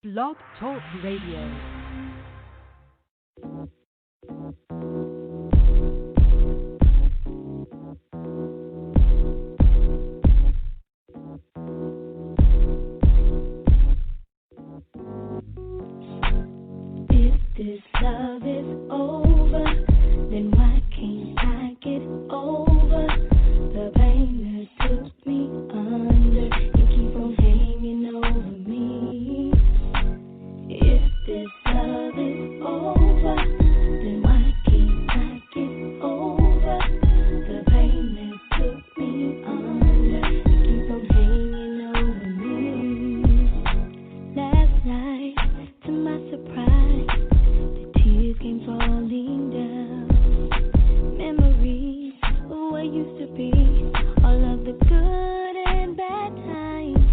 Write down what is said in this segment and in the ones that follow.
Blog Talk Radio. If this love is over, then why can't I get over the pain that took me under and keep on hanging over me? If this love is over, then why can't I get over the pain that took me under and keep on hanging over me? Last night, to my surprise, the tears came falling down. Memories of what used to be, all of the good and bad times.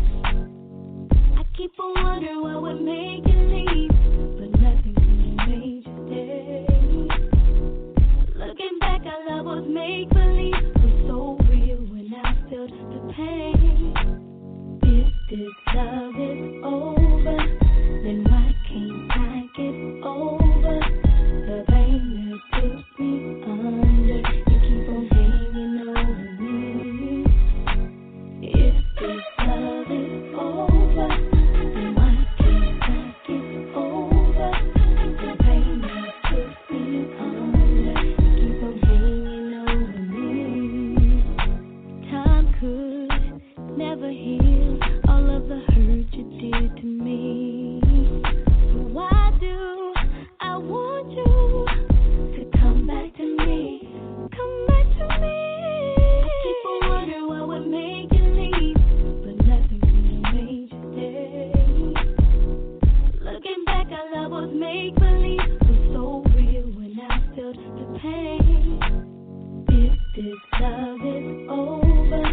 I keep on wondering what would make you leave, but nothing really made you stay. Looking back, our love was make-believe, was so real when I felt the pain. If this love is over, then why can't I get over the pain that took me under and keep on hanging over me? If this love is over, then why can't I get over the pain that took me under and keep on hanging over me? Time could never heal all of the hurt you did to me. So why do I want you to come back to me? Come back to me. I keep on wondering what would make you leave, but nothing really made you stay. Looking back, our love was make-believe, was so real when I felt the pain. If this love is over,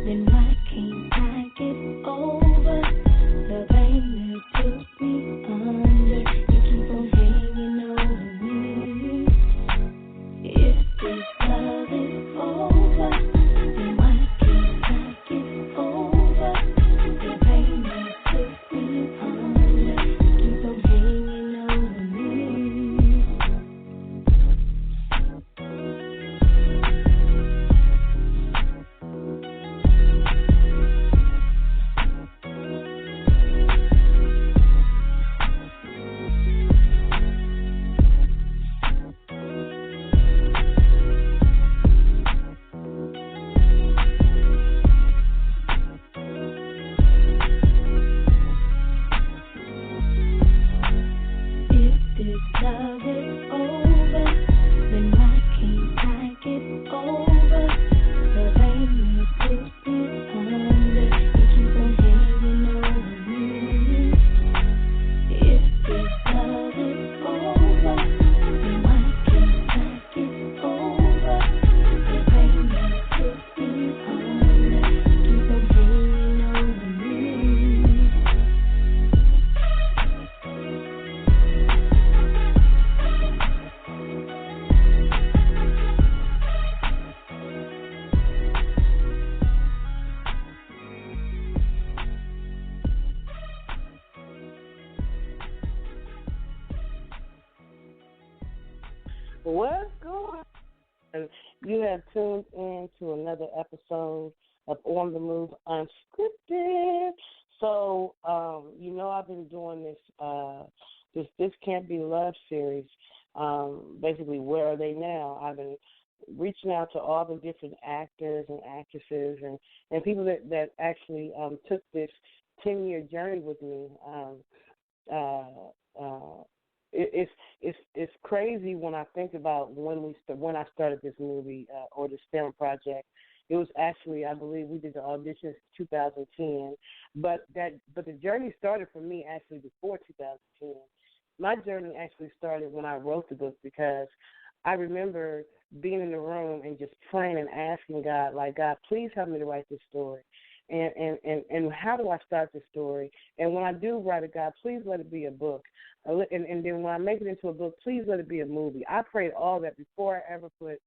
then why can't I get over the pain that took me under and keep on hanging over me? If this love is over, then why can't I get over the pain that took me under and keep on hanging over me? If this love is over, then why can't I get over the pain that took me under and keep on hanging over me? If this love is over, then why can't I get over the pain that took me under and keep on hanging over me? What's going on? You have tuned in to another episode of On the Move Unscripted. So, I've been doing this Can't Be Love series. Basically, where are they now? I've been reaching out to all the different actors and actresses and people that actually took this 10-year journey with me. It's crazy when I think about when I started this movie or this film project. It was actually, I believe, we did the auditions in 2010, but the journey started for me actually before 2010. My journey actually started when I wrote the book, because I remember being in the room and just praying and asking God, like, God, please help me to write this story. And how do I start this story? And when I do write it, God, please let it be a book. And then when I make it into a book, please let it be a movie. I prayed all that before I ever put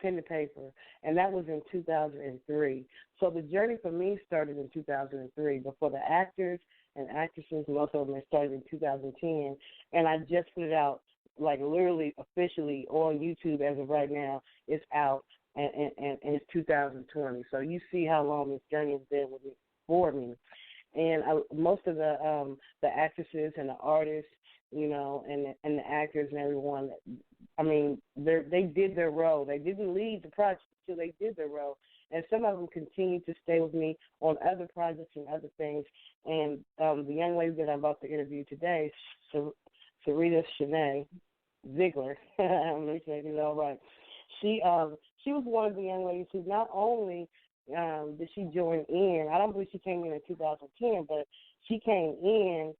pen to paper, and that was in 2003. So the journey for me started in 2003. But for the actors and actresses. Most of them started in 2010, and I just put it out, like literally officially on YouTube as of right now. It's out, and it's 2020. So you see how long this journey has been with me, for me. And most of the actresses and the artists, you know, and the actors and everyone, I mean, they did their role. They didn't leave the project until they did their role. And some of them continue to stay with me on other projects and other things. And the young lady that I'm about to interview today, Syreeta ShaNee, Ziegler, I'm saying it all right. She was one of the young ladies who not only did she join in, I don't believe she came in 2010, but she came in.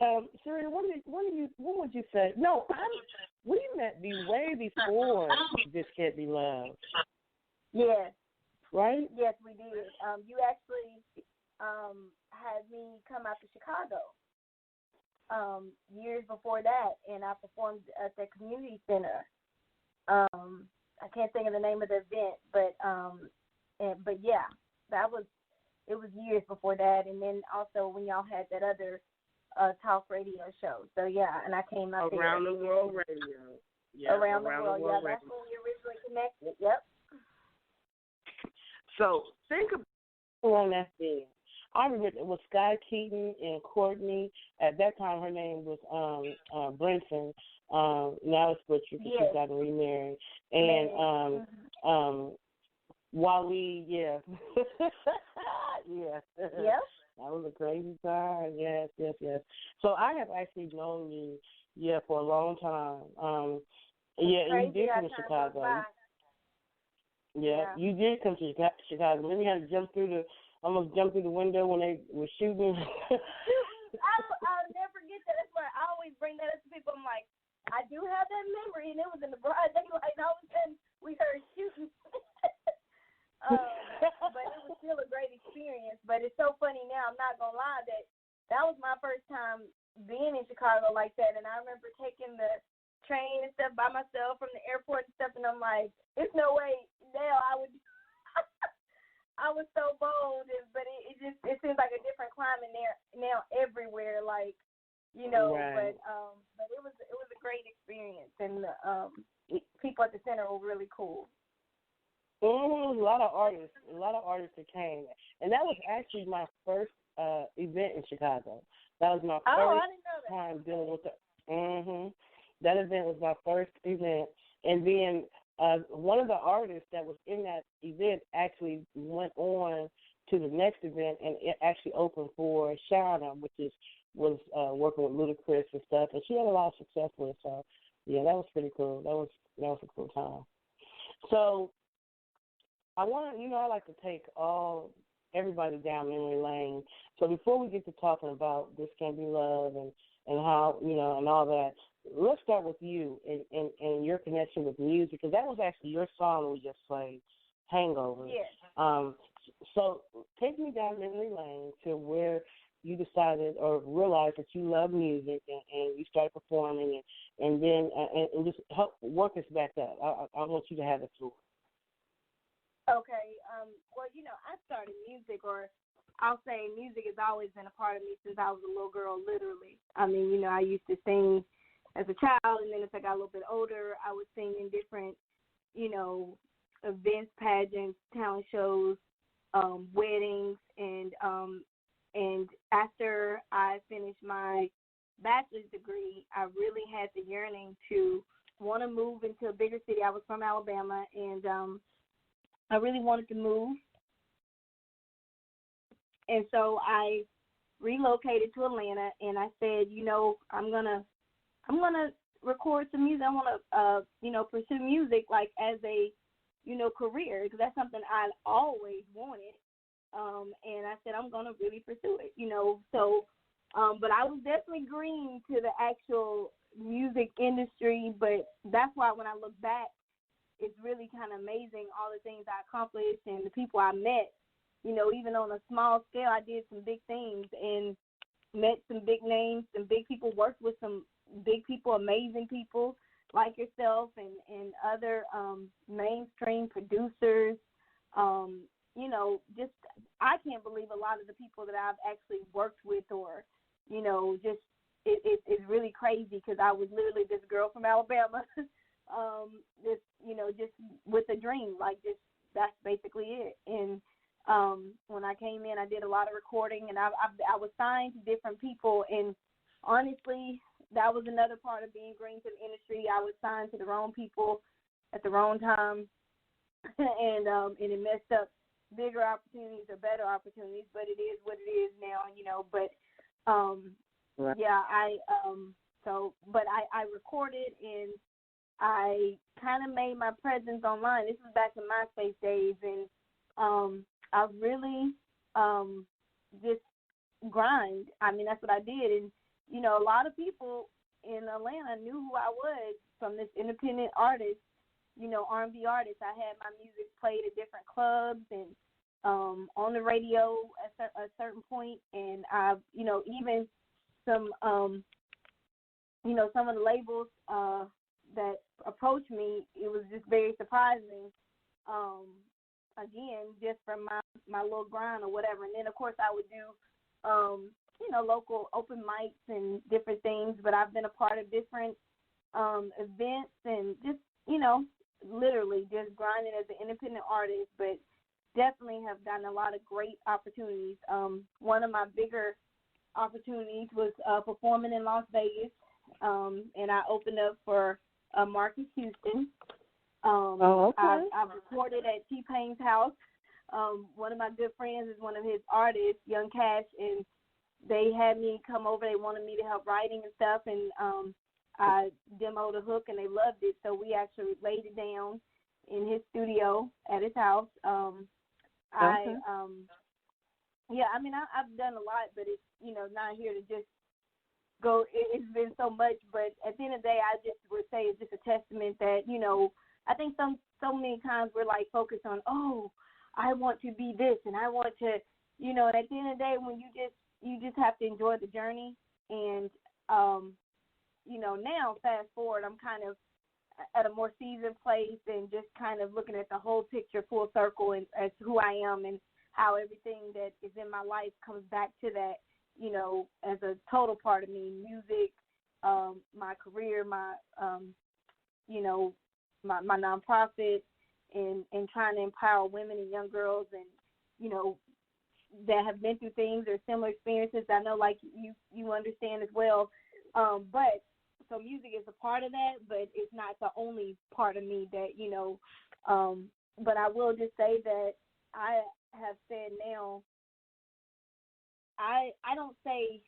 Syreeta, what would you say? No, we met way before This Can't Be Love. Yes. Right? Yes, we did. You actually had me come out to Chicago years before that, and I performed at the community center. I can't think of the name of the event, but yeah, it was years before that, and then also when y'all had that other talk radio show. So yeah, and I came out Around there. the World Radio. Yeah, Around the World. Yeah, that's when we originally connected. Yep. So think about who on that thing. I remember it was Sky Keaton and Courtney. At that time, her name was Brinson. Now it's Butcher because she's gotten remarried. And Wally, yeah. Yeah. Yep. That was a crazy time. Yes. So I have actually known you, for a long time. You did come to Chicago. Yeah, you did come to Chicago. Then you had to almost jump through the window when they were shooting. I'll never forget that. That's why I always bring that up to people. I'm like, I do have that memory, and it was in the broad daylight, and all of a sudden we heard shooting. But it was still a great experience. But it's so funny now. I'm not gonna lie that was my first time being in Chicago like that, and I remember taking the train and stuff by myself from the airport and stuff, and I'm like, there's no way now I would. I was so bold, but it seems like a different climate there now everywhere, like, you know. Right. But it was a great experience, and people at the center were really cool. A lot of artists that came, and that was actually my first event in Chicago. That was my first time dealing with the. That event was my first event, and then one of the artists that was in that event actually went on to the next event, and it actually opened for ShaNee, which was working with Ludacris and stuff, and she had a lot of success with it. So yeah, that was pretty cool. That was a cool time. So I like to take everybody down memory lane. So before we get to talking about This Can't Be Love and how, and all that, let's start with you and your connection with music, because that was actually your song we just played, Hangover. Yes. So take me down memory lane to where you decided or realized that you love music and you started performing and then and just help work us back up. I want you to have the floor. Okay. Well, I started music, or I'll say music has always been a part of me since I was a little girl, literally. I mean, I used to sing as a child, and then as I got a little bit older, I would sing in different, events, pageants, talent shows, weddings, and after I finished my bachelor's degree, I really had the yearning to want to move into a bigger city. I was from Alabama, and I really wanted to move, and so I relocated to Atlanta, and I said, I'm gonna record some music. I want to, pursue music like as a, career, because that's something I always wanted. And I said I'm gonna really pursue it, So, but I was definitely green to the actual music industry. But that's why when I look back, it's really kind of amazing all the things I accomplished and the people I met. Even on a small scale, I did some big things and met some big names, some big people, worked with some big people, amazing people like yourself and other mainstream producers. I can't believe a lot of the people that I've actually worked with, or, just it's really crazy, because I was literally this girl from Alabama, just with a dream, like just that's basically it. And when I came in, I did a lot of recording, and I was signed to different people, and honestly, that was another part of being green to the industry. I was signed to the wrong people at the wrong time, and it messed up bigger opportunities or better opportunities, but it is what it is now, but right. yeah, but I recorded, and I kind of made my presence online. This was back in MySpace days, and I really just grind. I mean, that's what I did. And, a lot of people in Atlanta knew who I was from this independent artist, R&B artist. I had my music played at different clubs and on the radio at a certain point. And I've, even some, some of the labels that approached me, it was just very surprising. Again, just from my little grind or whatever. And then, of course, I would do, local open mics and different things. But I've been a part of different events and just, literally just grinding as an independent artist. But definitely have gotten a lot of great opportunities. One of my bigger opportunities was performing in Las Vegas. And I opened up for Marcus Houston. Okay. I've recorded at T-Pain's house. One of my good friends is one of his artists, Young Cash, and they had me come over. They wanted me to help writing and stuff, and I demoed a hook, and they loved it. So we actually laid it down in his studio at his house. Okay. I've done a lot, but it's, not here to just go. It's been so much, but at the end of the day, I just would say it's just a testament that, I think so many times we're like focused on, I want to be this and I want to, and at the end of the day, when you just have to enjoy the journey. And, now fast forward, I'm kind of at a more seasoned place and just kind of looking at the whole picture full circle and as who I am and how everything that is in my life comes back to that, as a total part of me, music, my career, my my nonprofit, and trying to empower women and young girls and, that have been through things or similar experiences. I know, like, you understand as well. So music is a part of that, but it's not the only part of me that, but I will just say that I have said now, I don't say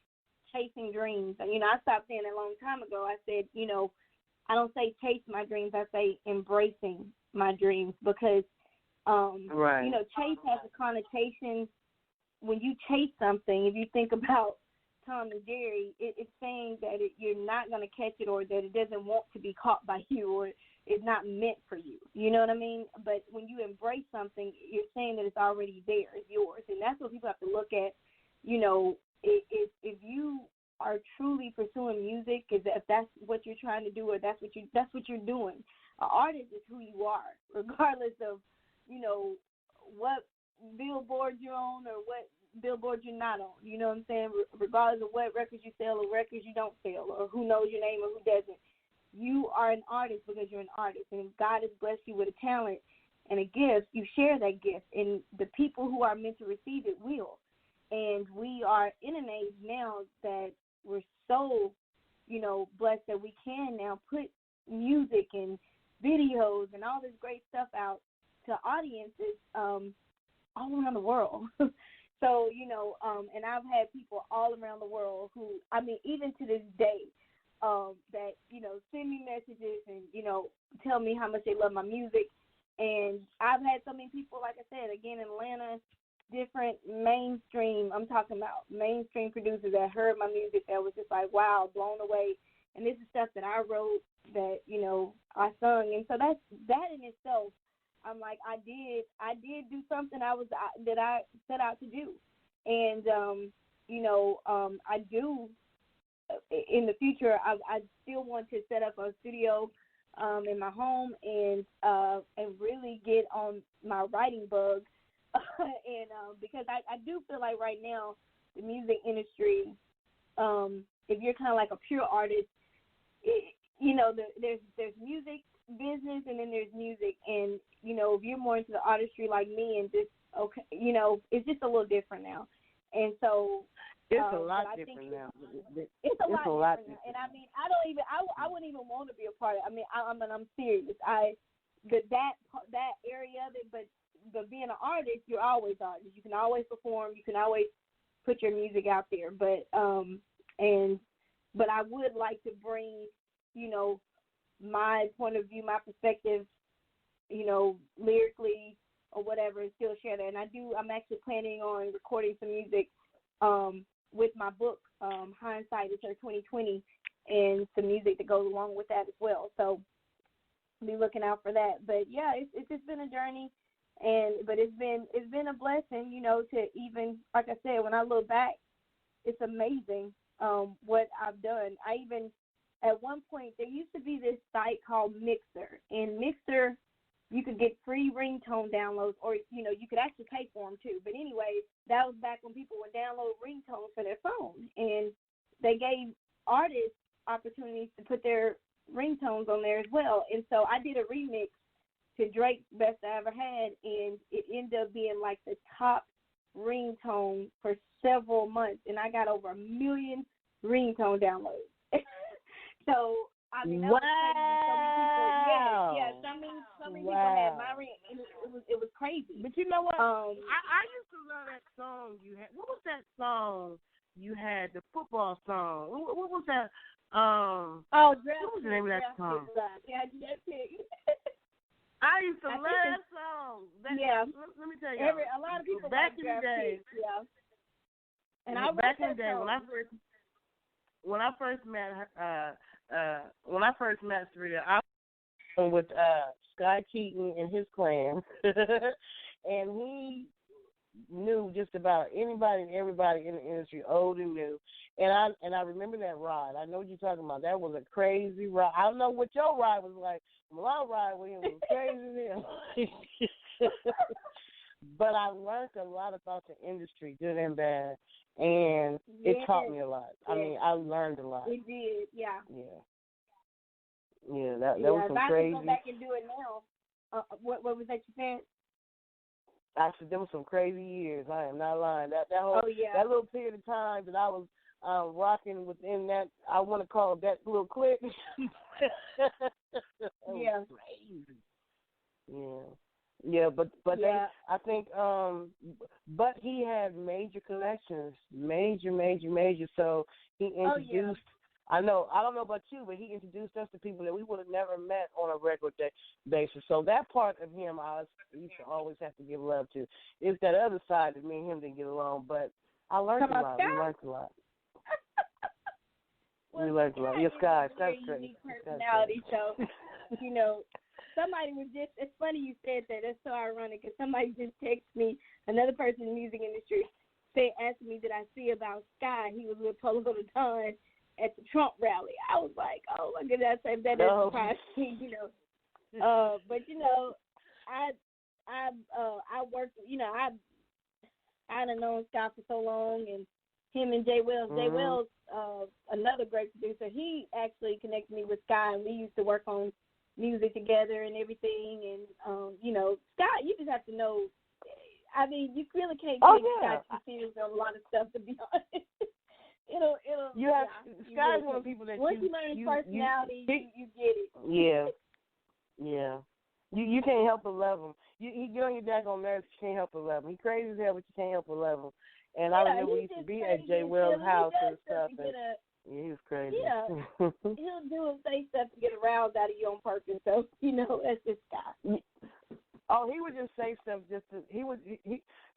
chasing dreams. I stopped saying that a long time ago. I said, I don't say chase my dreams. I say embracing my dreams, because, right. chase has a connotation. When you chase something, if you think about Tom and Jerry, it's saying that you're not going to catch it, or that it doesn't want to be caught by you, or it's not meant for you. You know what I mean? But when you embrace something, you're saying that it's already there, it's yours. And that's what people have to look at. If you are truly pursuing music, if that's what you're trying to do, or that's what you're doing. An artist is who you are, regardless of, what billboard you're on or what billboard you're not on. You know what I'm saying? Regardless of what records you sell or records you don't sell, or who knows your name or who doesn't. You are an artist because you're an artist, and if God has blessed you with a talent and a gift, you share that gift, and the people who are meant to receive it will. And we are in an age now that we're so, blessed that we can now put music and videos and all this great stuff out to audiences all around the world. So, and I've had people all around the world who, even to this day, that, send me messages and, tell me how much they love my music. And I've had so many people, like I said, again, in Atlanta, different mainstream, I'm talking about mainstream producers that heard my music that was just like, wow, blown away. And this is stuff that I wrote, that, I sung. And so that in itself, I'm like, I did do something that I set out to do. And, I do, in the future, I still want to set up a studio in my home and really get on my writing bug, and because I do feel like right now the music industry, if you're kind of like a pure artist, there's music business and then there's music, and if you're more into the artistry like me and just it's just a little different now, and so it's a lot different now. It's a lot different now, and I mean I wouldn't even want to be a part of it. I mean I'm serious. That area of it, but being an artist, you're always artist. You can always perform. You can always put your music out there. But I would like to bring, my point of view, my perspective, lyrically or whatever, and still share that. And I'm actually planning on recording some music with my book, Hindsight is Her 2020, and some music that goes along with that as well. So be looking out for that. But yeah, it's just been a journey, but it's been a blessing, to even, like I said, when I look back, it's amazing what I've done. I even at one point there used to be this site called Mixer, and Mixer you could get free ringtone downloads, or you could actually pay for them too. But anyway, that was back when people would download ringtones for their phone, and they gave artists opportunities to put their ringtones on there as well. And so I did a remix to Drake's Best I Ever Had, and it ended up being like the top ringtone for several months, and I got over 1 million ringtone downloads. So I mean, that was crazy. So many people had my ring, and it was crazy. But you know what? I used to love that song you had. What was that song you had? The football song. What was that? What was the name of that song? Yeah, that's it. I used to love that song. Let me tell you. A lot of people back like in the day. Yeah. And I back in the day when I first met Syreeta, I was with Sky Keaton and his clan, and he knew just about anybody and everybody in the industry, old and new. And I remember that ride. I know what you're talking about. That was a crazy ride. I don't know what your ride was like. My ride with him was crazy as hell. But I learned a lot about the industry, good and bad, and it taught me a lot. I mean, I learned a lot. It did, yeah. Yeah, that was some crazy. If I could go back and do it now, what was that you said? Actually, there was some crazy years. I am not lying. That little period of time that I was rocking within that, I want to call it that little clique. Yeah. Crazy. Yeah, but yeah. I think, but he had major connections, major. So he introduced. I don't know about you, but he introduced us to people that we would have never met on a regular basis. So that part of him, I used to always have to give love to. It's that other side that me and him didn't get along, but I learned a lot. We learned a lot. Well, we learned a lot. Yes, guys, that's great. Unique personality, so somebody was just. It's funny you said that. That's so ironic because somebody just texted me. Another person in the music industry asked me, did I see about Sky? He was with Polo Don at the Trump rally. I was like, oh my goodness, that doesn't surprise me, But I worked, I done known Scott for so long, and him and Jay Wells. Mm-hmm. Jay Wells, another great producer. He actually connected me with Sky, and we used to work on music together and everything. And Scott, you just have to know. I mean, you really can't take Scott too serious on a lot of stuff, to be honest. It'll. Sky's one of the people that once you learn his personality, you get it. Yeah. You can't help but love him. You get on your daggone nerves, you can't help but love him. He crazy as hell, but you can't help but love him. And I remember we used to be at Jay Wells' house and stuff. He was crazy. Yeah, he'll do and say stuff to get a rouse out of you on purpose. So that's just Scott. Oh, he would just say stuff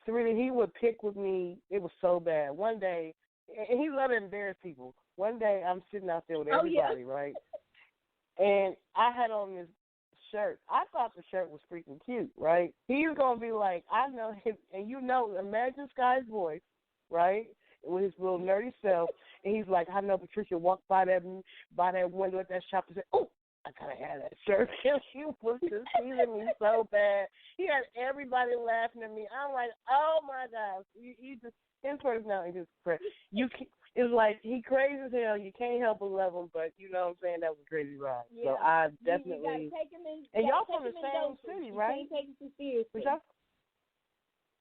Syreeta, he would pick with me. It was so bad. One day, and he loved to embarrass people. One day, I'm sitting out there with everybody, right? And I had on this shirt. I thought the shirt was freaking cute, right? He's going to be like, I know him, and imagine Sky's voice, right? With his little nerdy self, and he's like, I know Patricia walked by that window at that shop and said, oh, I gotta have that shirt. She was just teasing me so bad. He had everybody laughing at me. I'm like, oh my gosh, you just his personality just crazy. It's like he crazy as hell. You can't help but love him, but you know what I'm saying, that was a crazy ride. Yeah. So I You definitely. gotta take him in, and y'all from the same city, right? You can't take him too seriously.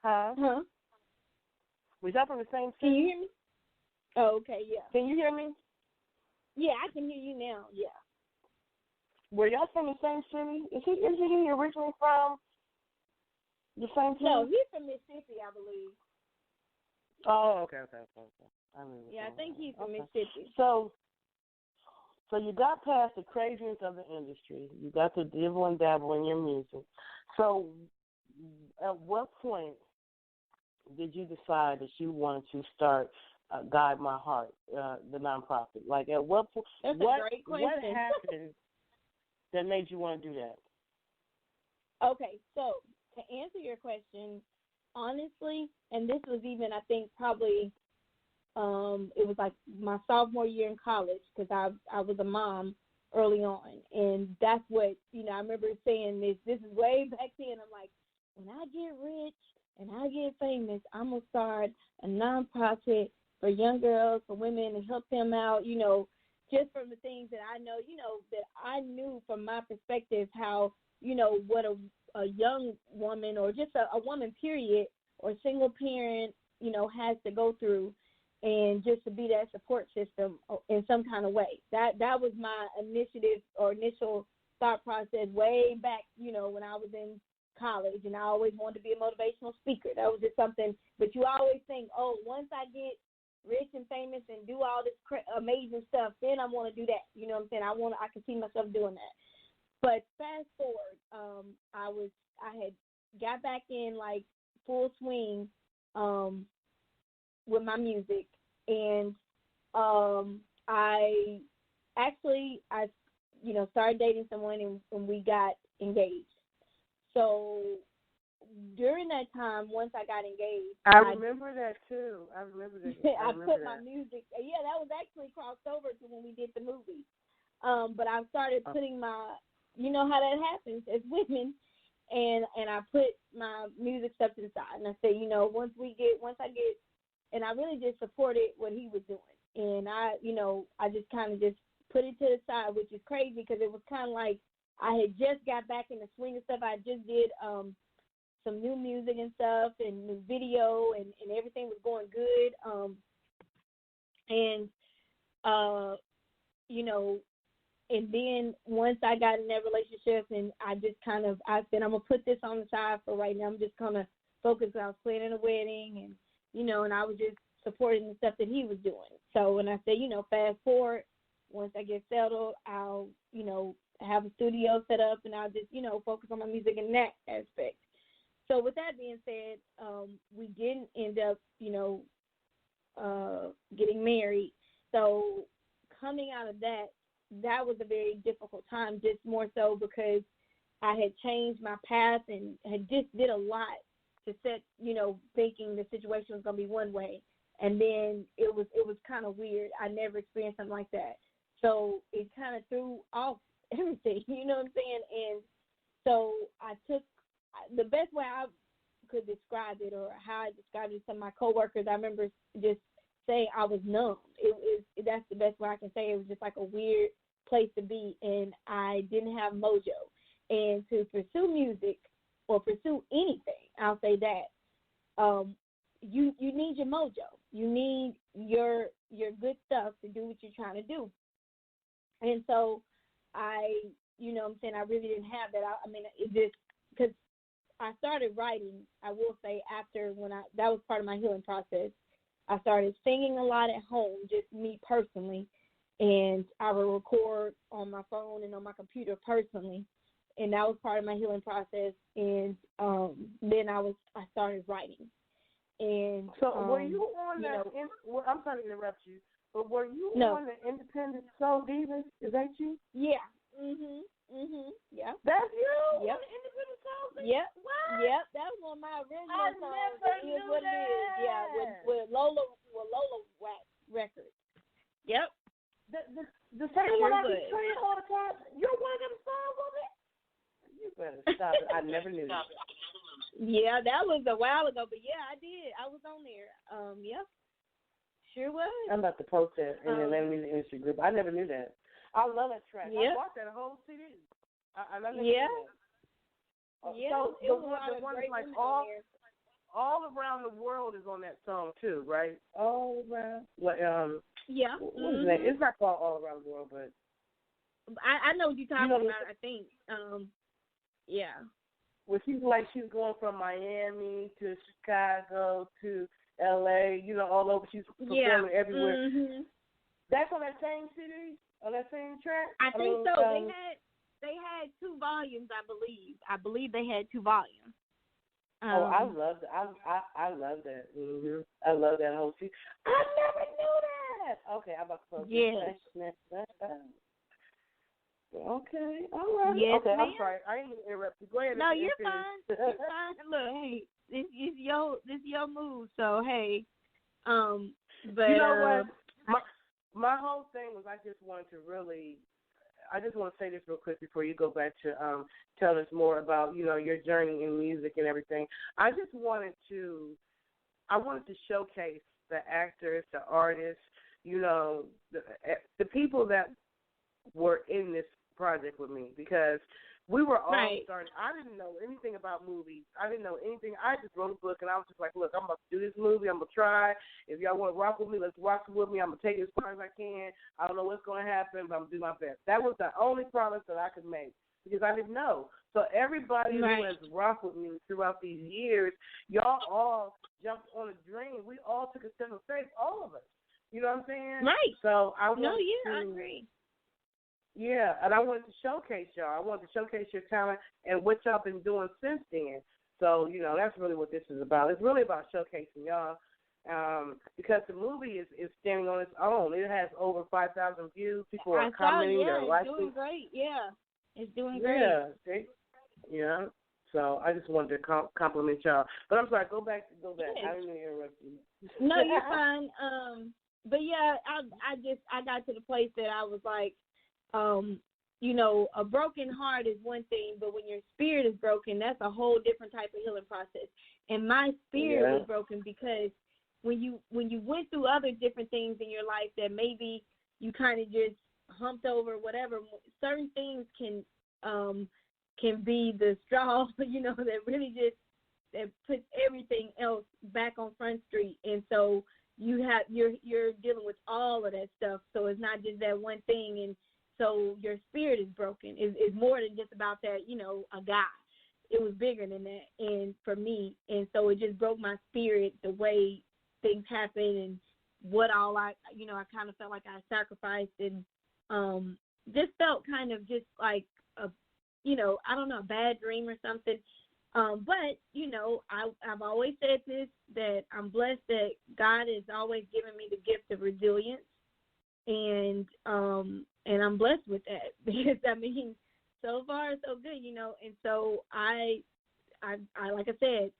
Huh? Was y'all from the same city? Can you hear me? Oh, okay, yeah. Can you hear me? Yeah, I can hear you now. Yeah. Were y'all from the same city? Is he originally from the same city? No, he's from Mississippi, I believe. Oh, okay. I think he's from Mississippi. So you got past the craziness of the industry. You got to dibble and dabble in your music. So at what point did you decide that you wanted to start Guide My Heart, the nonprofit? Like, at what point? That's a great question. What happened that made you want to do that? Okay, so to answer your question, honestly, and this was even, I think, probably, it was like my sophomore year in college, because I was a mom early on, and that's what, I remember saying this is way back then. I'm like, when I get rich and I get famous, I'm going to start a nonprofit for young girls, for women, and help them out, just from the things that I know, that I knew from my perspective how, what a young woman, or just a woman, period, or single parent, has to go through, and just to be that support system in some kind of way. That was my initiative or initial thought process way back, when I was in college, and I always wanted to be a motivational speaker. That was just something, but you always think, oh, once I get rich and famous and do all this amazing stuff, then I want to do that. You know what I'm saying? I can see myself doing that. But fast forward, I had got back in like full swing with my music, and I started dating someone, and we got engaged. So during that time, once I got engaged, I remember that too. I put my music. Yeah, that was actually crossed over to when we did the movie. But I started putting my, how that happens as women, and I put my music stuff to the side, and I said, once I get, and I really just supported what he was doing, and I just kind of just put it to the side, which is crazy because it was kind of like I had just got back in the swing of stuff. I just did some new music and stuff, and new video, and everything was going good. And then once I got in that relationship, and I said, I'm going to put this on the side for right now. I'm just going to focus. I was planning a wedding, and and I was just supporting the stuff that he was doing. So when I said, fast forward, once I get settled, I'll, have a studio set up, and I'll just, focus on my music in that aspect. So with that being said, we didn't end up, getting married. So coming out of that was a very difficult time, just more so because I had changed my path and had just did a lot to set, thinking the situation was going to be one way. And then it was kind of weird. I never experienced something like that. So it kind of threw off everything, you know what I'm saying? And so I took the best way I could describe it, or how I described it to some of my coworkers. I remember just saying I was numb. That's the best way I can say it. It was just like a weird place to be, and I didn't have mojo. And to pursue music or pursue anything, I'll say that, you need your mojo. You need your good stuff to do what you're trying to do. And so I really didn't have that. It just, because I started writing, I will say, after that was part of my healing process. I started singing a lot at home, just me personally, and I would record on my phone and on my computer personally, and that was part of my healing process. And then I started writing. And so were you on I'm sorry to interrupt you, but were you on the Independent Soul Divas? Is that you? Yeah. Yeah. That's you? Yep. Independent Soul Divas? Yep. What? Yep. That was one of my original songs. Never knew what that. It is. Yeah. With Lola Wax Records. Yep. The same one I keep saying all the time. You're one of stop it. I never knew that. Yeah, that was a while ago, but yeah, I did. I was on there. Yeah, sure was. I'm about to post that in the Atlanta Music Industry group. I never knew that. I love that track. Yeah. I bought that whole CD. I never knew Yeah. that. Yeah, so it the was a lot of one great is like women on there. all around the world is on that song too, right? All around. What Yeah. What is that? It's not called All Around the World, but I know what you're talking about. I think. Yeah. Well, she's going from Miami to Chicago to L.A. All over. She's performing everywhere. Mm-hmm. That's on that same CD, on that same track. I think so. They had 2 volumes, I believe. I believe they had 2 volumes. I love that. I love that. Mm-hmm. I love that whole CD. I never knew that. Okay, I'm about to post Yes. Okay, all right. Yes, okay, ma'am. I'm sorry. I didn't interrupt you. Go ahead. No, you're fine. You're fine. Look, hey, this is your move. So hey, but you know what? My whole thing was I just want to say this real quick before you go back to tell us more about your journey in music and everything. I wanted to showcase the actors, the artists, the people that were in this project with me, because we were all starting. I didn't know anything about movies. I didn't know anything. I just wrote a book, and I was just like, look, I'm about to do this movie. I'm going to try. If y'all want to rock with me, let's rock with me. I'm going to take it as far as I can. I don't know what's going to happen, but I'm going to do my best. That was the only promise that I could make, because I didn't know. So everybody who has rocked with me throughout these years, y'all all jumped on a dream. We all took a step of faith, all of us. You know what I'm saying? Right. So I agree. Yeah, and I wanted to showcase y'all. I wanted to showcase your talent and what y'all been doing since then. So, that's really what this is about. It's really about showcasing y'all, because the movie is standing on its own. It has over 5,000 views. People are commenting. They're liking. It's doing great. Yeah, it's doing great. Yeah. So I just wanted to compliment y'all. But I'm sorry. Go back. Yes. I didn't mean to interrupt you. No, you're fine. But yeah, I got to the place that I was like, a broken heart is one thing, but when your spirit is broken, that's a whole different type of healing process. And my spirit was broken because when you went through other different things in your life that maybe you kind of just humped over, whatever, certain things can be the straw, that really that puts everything else back on Front Street. And so you're dealing with all of that stuff. So it's not just that one thing, and so your spirit is broken. It's more than just about that, a guy. It was bigger than that, and for me, and so it just broke my spirit the way things happen and what all I kind of felt like I sacrificed, and just felt kind of just like a bad dream or something. But I've always said this, that I'm blessed that God has always given me the gift of resilience, and I'm blessed with that, because so far so good, and so I like I said,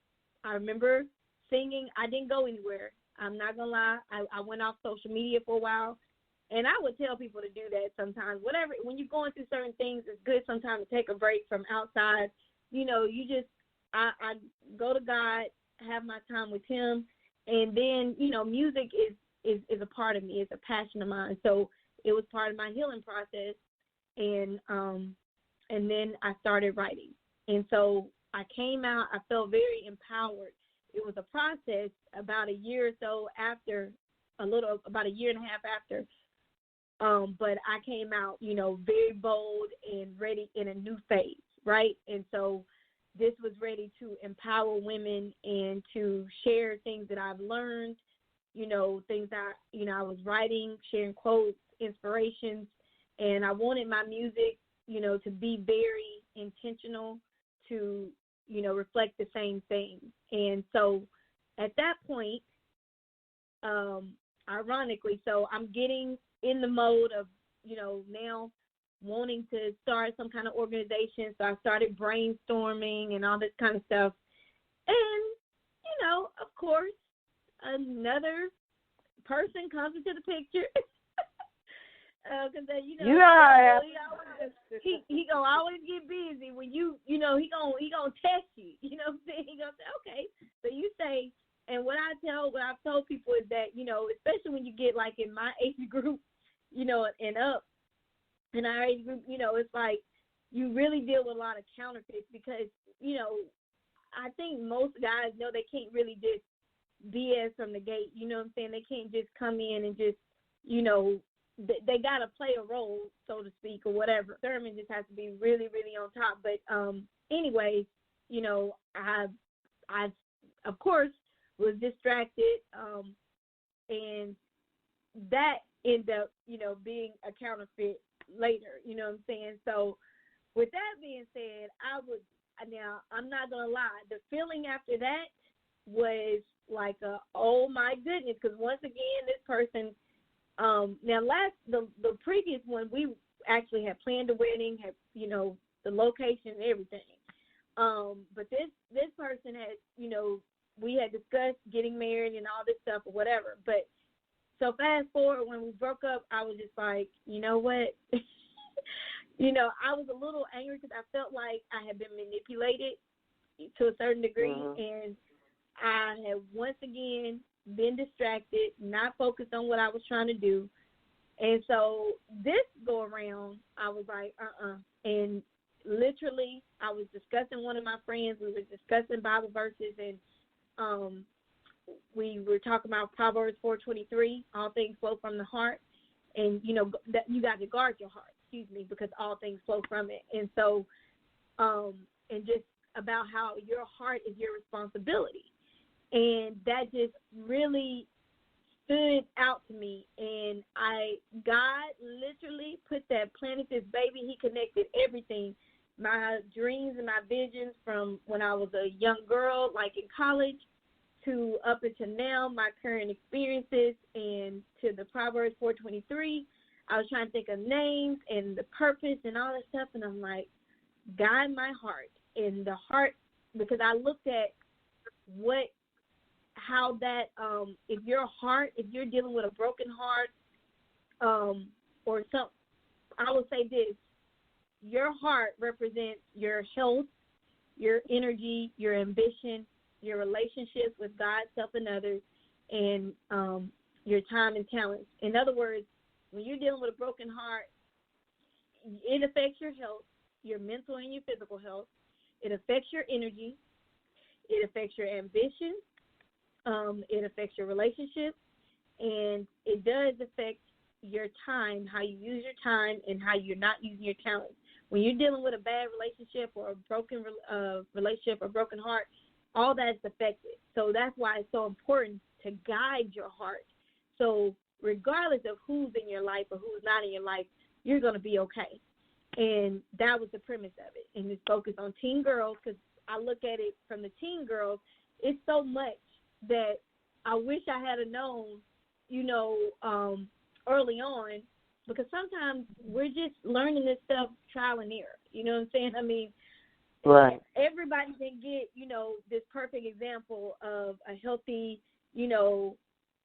I remember singing. I didn't go anywhere. I'm not gonna lie. I went off social media for a while, and I would tell people to do that sometimes. Whatever, when you're going through certain things, it's good sometimes to take a break from outside. I go to God, have my time with Him, and then music is a part of me. It's a passion of mine. So it was part of my healing process, and then I started writing. And so I came out. I felt very empowered. It was a process about a year or so after, about a year and a half after. But I came out, very bold and ready in a new phase, right? And so this was ready to empower women and to share things that I've learned, things that, I was writing, sharing quotes, inspirations, and I wanted my music, to be very intentional, to, reflect the same thing. And so at that point, ironically, so I'm getting in the mode of, now wanting to start some kind of organization. So I started brainstorming and all this kind of stuff. And, of course, another person comes into the picture. Because, he gonna always get busy when he gonna test you. You know what I'm saying? He gonna say, okay, so you say, and what I've told people is that, especially when you get like in my age group, and up in our age group, it's like you really deal with a lot of counterfeits because, I think most guys know they can't really just BS from the gate. You know what I'm saying? They can't just come in and just, they got to play a role, so to speak, or whatever. Thurman just has to be really, really on top. But anyways, I of course was distracted, and that ended up, being a counterfeit later. You know what I'm saying? So with that being said, now I'm not gonna lie, the feeling after that was like oh my goodness, because once again this person, the previous one we actually had planned a wedding, had the location and everything, but this person had we had discussed getting married and all this stuff or whatever. But so fast forward, when we broke up, I was just like, you know what? I was a little angry because I felt like I had been manipulated to a certain degree, and I had once again been distracted, not focused on what I was trying to do. And so this go around, I was like, And literally, I was discussing one of my friends. We were discussing Bible verses, and we were talking about Proverbs 4:23, all things flow from the heart. And, that you got to guard your heart, because all things flow from it. And so, and just about how your heart is your responsibility. And that just really stood out to me. And God literally planted this baby. He connected everything, my dreams and my visions from when I was a young girl, like in college, to up until now, my current experiences, and to the Proverbs 4:23. I was trying to think of names and the purpose and all that stuff, and I'm like, guide my heart. And the heart, because I looked at how that, if you're dealing with a broken heart, or something, I would say this: your heart represents your health, your energy, your ambition, your relationships with God, self, and others, and your time and talents. In other words, when you're dealing with a broken heart, it affects your health, your mental and your physical health. It affects your energy. It affects your ambition. It affects your relationships. And it does affect your time, how you use your time, and how you're not using your talents. When you're dealing with a bad relationship or a broken relationship or broken heart, all that's affected. So that's why it's so important to guide your heart. So regardless of who's in your life or who's not in your life, you're going to be okay. And that was the premise of it. And it's focused on teen girls, because I look at it from the teen girls. It's so much that I wish I had known, early on, because sometimes we're just learning this stuff trial and error. You know what I'm saying? I mean, right. Everybody can get, this perfect example of a healthy,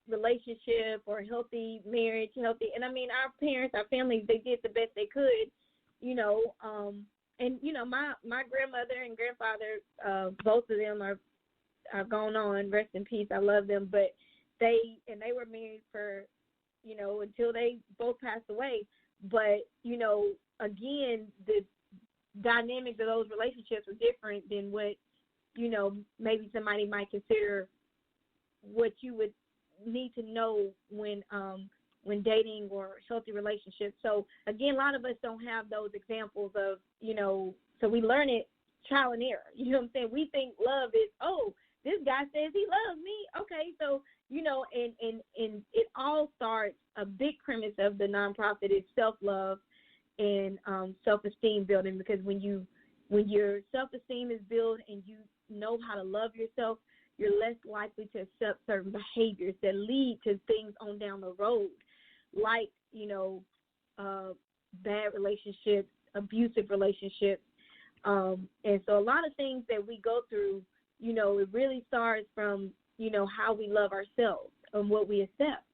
relationship or healthy marriage, and I mean, our parents, our families, they did the best they could, and my grandmother and grandfather, both of them are gone on, rest in peace. I love them, but they were married for, until they both passed away. But again, the dynamics of those relationships were different than what maybe somebody might consider what you would need to know when dating or healthy relationships. So again, a lot of us don't have those examples of, so we learn it trial and error. You know what I'm saying? We think love is, this guy says he loves me. Okay, so, and it all starts, a big premise of the nonprofit is self-love and self-esteem building, because when your self-esteem is built and you know how to love yourself, you're less likely to accept certain behaviors that lead to things on down the road, like, bad relationships, abusive relationships. And so a lot of things that we go through, it really starts from, how we love ourselves and what we accept.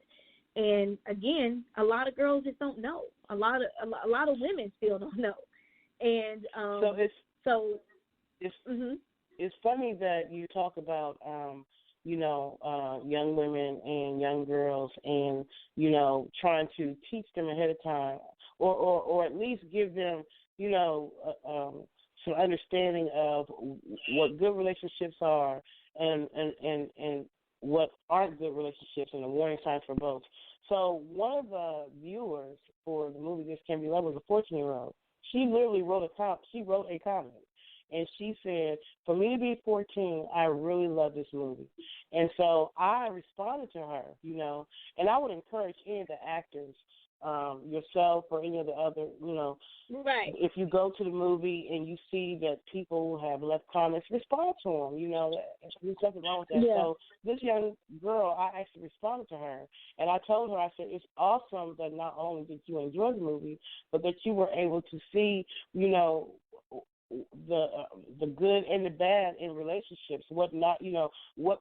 And again, a lot of girls just don't know. A lot of women still don't know. And it's it's funny that you talk about young women and young girls, and trying to teach them ahead of time, or at least give them some understanding of what good relationships are, and what aren't good relationships, and the warning signs for both. So one of the viewers for the movie This Can Be Love was a 14-year-old. She literally wrote a comment, and she said, "For me to be 14, I really love this movie." And so I responded to her, and I would encourage any of the actors, yourself or any of the other, right. If you go to the movie and you see that people have left comments, respond to them. There's nothing wrong with that. Yeah. So this young girl, I actually responded to her, and I told her, I said, it's awesome that not only did you enjoy the movie, but that you were able to see, the good and the bad in relationships, what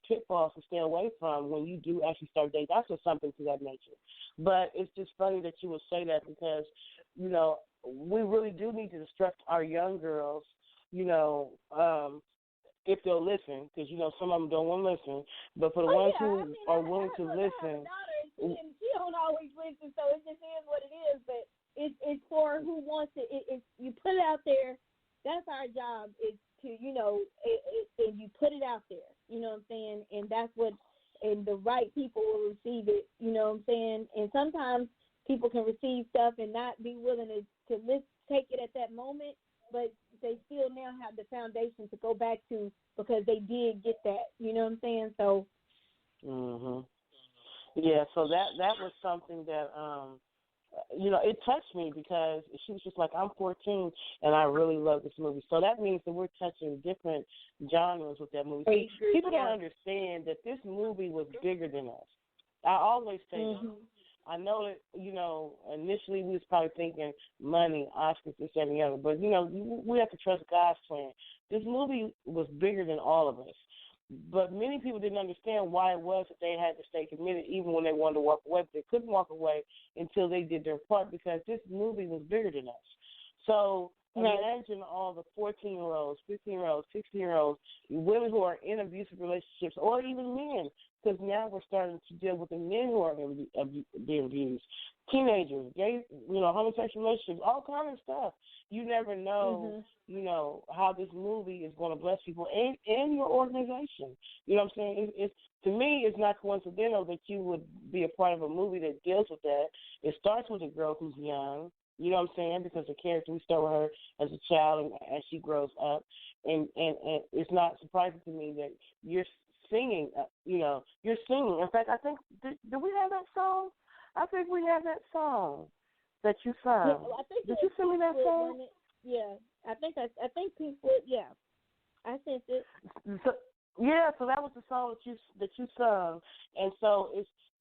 pitfalls to stay away from when you do actually start dating. That's just something to that nature. But it's just funny that you would say that, because we really do need to instruct our young girls, if they'll listen, because some of them don't want to listen. But for the ones who are willing to listen, she don't always listen, so it just is what it is. But it's for who wants it. It's you put it out there. That's our job, is to, and you put it out there, you know what I'm saying? And that's what, and the right people will receive it, you know what I'm saying? And sometimes people can receive stuff and not be willing to take it at that moment, but they still now have the foundation to go back to, because they did get that, you know what I'm saying? So. Yeah, so that was something that, it touched me, because she was just like, I'm 14 and I really love this movie. So that means that we're touching different genres with that movie. People don't understand that this movie was bigger than us. I always say that. I know that, initially we was probably thinking money, Oscars, this, and the other. But, we have to trust God's plan. This movie was bigger than all of us. But many people didn't understand why it was that they had to stay committed, even when they wanted to walk away. But they couldn't walk away until they did their part, because this movie was bigger than us. So imagine all the 14-year-olds, 15-year-olds, 16-year-olds, women who are in abusive relationships, or even men, because now we're starting to deal with the men who are being abused. Teenagers, gay, homosexual relationships, all kinds of stuff. You never know, how this movie is going to bless people and your organization. You know what I'm saying? To me, it's not coincidental that you would be a part of a movie that deals with that. It starts with a girl who's young, you know what I'm saying, because the character, we start with her as a child and as she grows up. And it's not surprising to me that you're singing, you're singing. In fact, I think, do we have that song? I think we have that song that you sung. Yeah, did you sing me that song? Yeah, I think people. Yeah, I sent it. So that was the song that you sung, and so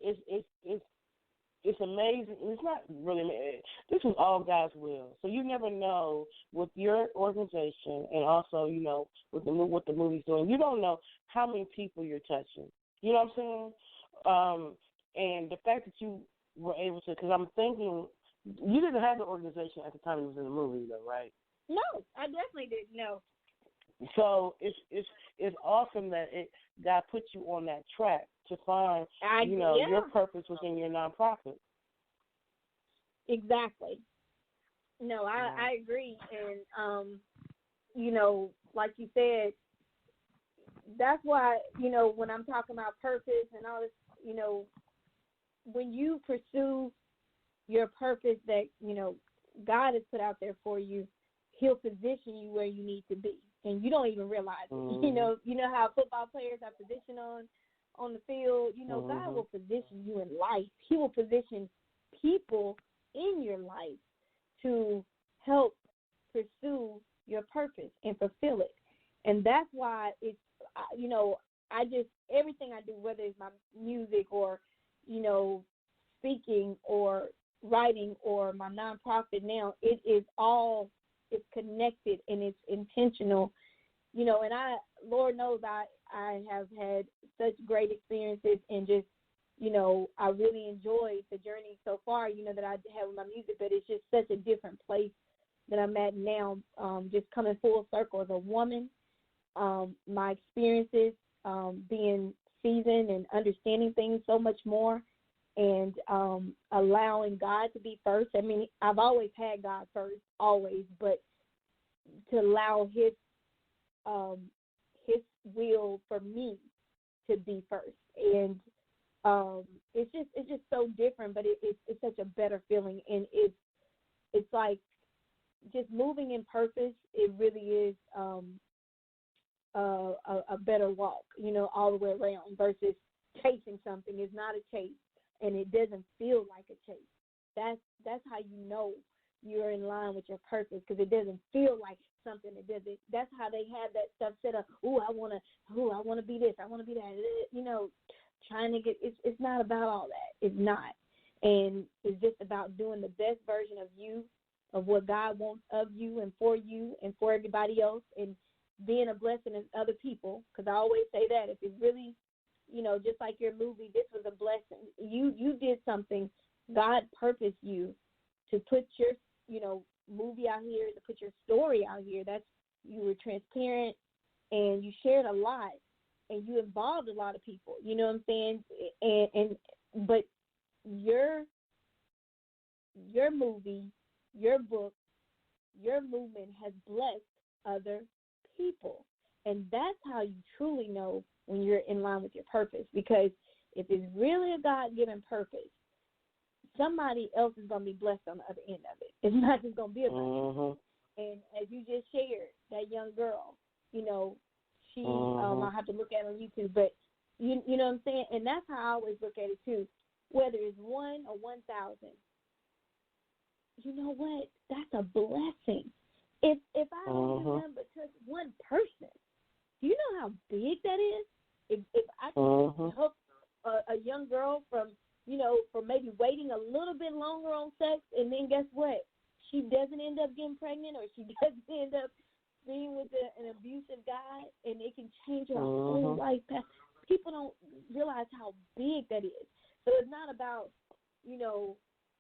it's amazing. It's not really. This is all God's will. So you never know with your organization, and also with what the movie's doing. You don't know how many people you're touching. You know what I'm saying? And the fact that you were able to, because I'm thinking, you didn't have the organization at the time you was in the movie, though, right? No, I definitely didn't. No. So it's awesome that God put you on that track to find your purpose within your nonprofit. Exactly. No, I agree, and like you said, that's why when I'm talking about purpose and all this, when you pursue your purpose that, God has put out there for you, He'll position you where you need to be. And you don't even realize it. You know how football players are positioned on the field? God will position you in life. He will position people in your life to help pursue your purpose and fulfill it. And that's why it's, I just, everything I do, whether it's my music or, speaking or writing or my nonprofit now, it is all, it's connected and it's intentional, and Lord knows I have had such great experiences and just, I really enjoyed the journey so far, that I have with my music, but it's just such a different place that I'm at now, just coming full circle as a woman, my experiences, being seasoned and understanding things so much more, and allowing God to be first. I mean, I've always had God first, always, but to allow His will for me to be first, and it's just so different, but it's such a better feeling, and it's like just moving in purpose. It really is a better walk, all the way around, versus chasing something. It's not a chase, and it doesn't feel like a chase. That's how you know you're in line with your purpose, because it doesn't feel like something. It doesn't. That's how they have that stuff set up. I want to be this. I want to be that. Trying to get. It's not about all that. It's not, and it's just about doing the best version of you, of what God wants of you and for everybody else, and being a blessing to other people. Because I always say that if it's really, just like your movie, this was a blessing. You did something. God purposed you to put your, movie out here, to put your story out here. You were transparent, and you shared a lot, and you involved a lot of people. You know what I'm saying? But your movie, your book, your movement has blessed other people, and that's how you truly know when you're in line with your purpose. Because if it's really a God-given purpose, somebody else is going to be blessed on the other end of it. It's not just going to be about you. And as you just shared, that young girl, she, I'll have to look at it on YouTube, but you know what I'm saying? And that's how I always look at it too. Whether it's 1 or 1,000, you know what? That's a blessing. If I don't do nothing but touch one person, do you know how big that is? If I can help a young girl from maybe waiting a little bit longer on sex, and then guess what? She doesn't end up getting pregnant, or she doesn't end up being with an abusive guy, and it can change her whole life. People don't realize how big that is. So it's not about,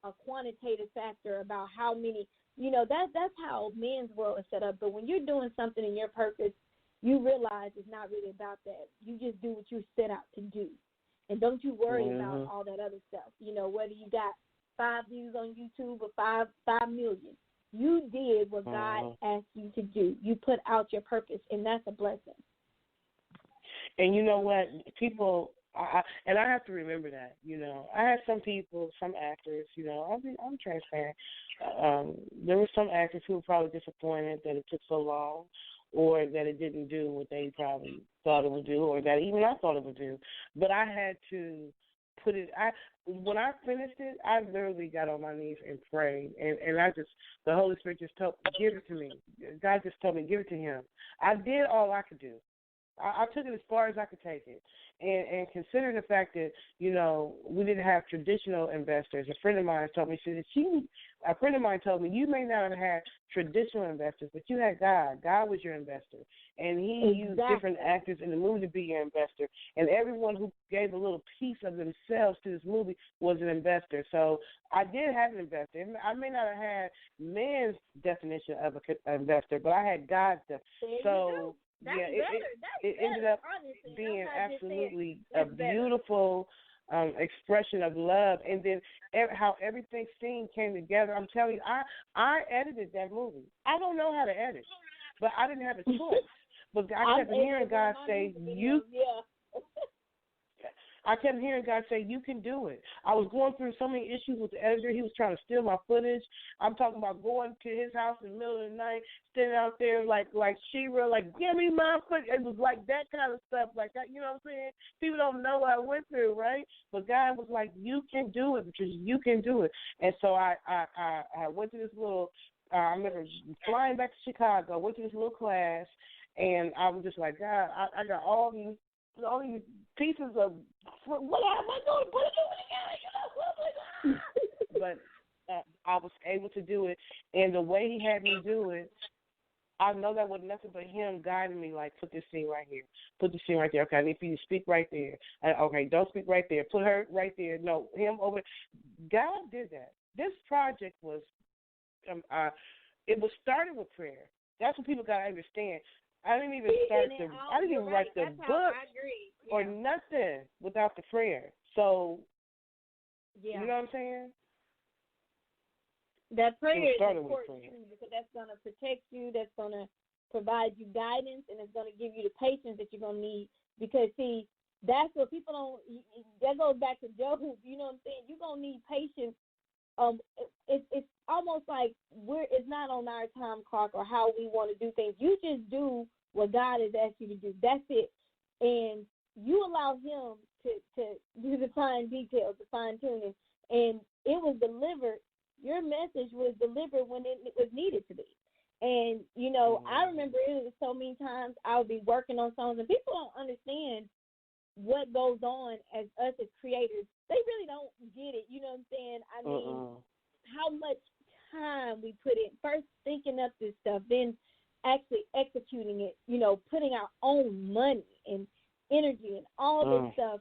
a quantitative factor about how many, that's how men's world is set up. But when you're doing something in your purpose, you realize it's not really about that. You just do what you set out to do. And don't you worry about all that other stuff. Whether you got 5 views on YouTube or 5 million. You did what God asked you to do. You put out your purpose, and that's a blessing. And you know what? People, I have to remember that. I had some people, some actors. I'm transparent. There were some actors who were probably disappointed that it took so long, or that it didn't do what they probably thought it would do, or that even I thought it would do. But I had to put it. When I finished it, I literally got on my knees and prayed, and the Holy Spirit just told me, give it to me. God just told me, give it to Him. I did all I could do. I took it as far as I could take it. And considering the fact that, we didn't have traditional investors. A friend of mine told me, you may not have had traditional investors, but you had God. God was your investor. And He used different actors in the movie to be your investor. And everyone who gave a little piece of themselves to this movie was an investor. So I did have an investor. I may not have had man's definition of an investor, but I had God's definition. So it ended up being absolutely a beautiful expression of love, and then how everything came together. I'm telling you, I edited that movie. I don't know how to edit, but I didn't have a choice. But I kept hearing God say, I kept hearing God say, you can do it. I was going through so many issues with the editor. He was trying to steal my footage. I'm talking about going to his house in the middle of the night, standing out there like She-Ra, like, give me my footage. It was like that kind of stuff, like that. You know what I'm saying? People don't know what I went through, right? But God was like, you can do it, Patricia. You can do it. And so I went to this little, I remember flying back to Chicago, went to this little class, and I was just like, God, I got all these pieces of what am I going to put it together? But I was able to do it, and the way He had me do it, I know that was nothing but Him guiding me. Like, put this scene right here, put this scene right there. Okay, I need for you to speak right there. Okay, don't speak right there. Put her right there. No, him over. God did that. This project was it was started with prayer. That's what people gotta understand. I didn't even write the book or nothing without the prayer. So, you know what I'm saying? That prayer is important too, because that's going to protect you, that's going to provide you guidance, and it's going to give you the patience that you're going to need. Because, see, that's what people don't, that goes back to Job, you know what I'm saying? You're going to need patience. It's almost like it's not on our time clock or how we want to do things. You just do what God has asked you to do. That's it. And you allow him to do the fine details, the fine tuning. And it was delivered. Your message was delivered when it was needed to be. And, you know, I remember it was so many times I would be working on songs, and people don't understand what goes on as us as creators. They really don't get it. You know what I'm saying? I mean, how much time we put in. First thinking up this stuff, then actually executing it, you know, putting our own money and energy and all this stuff.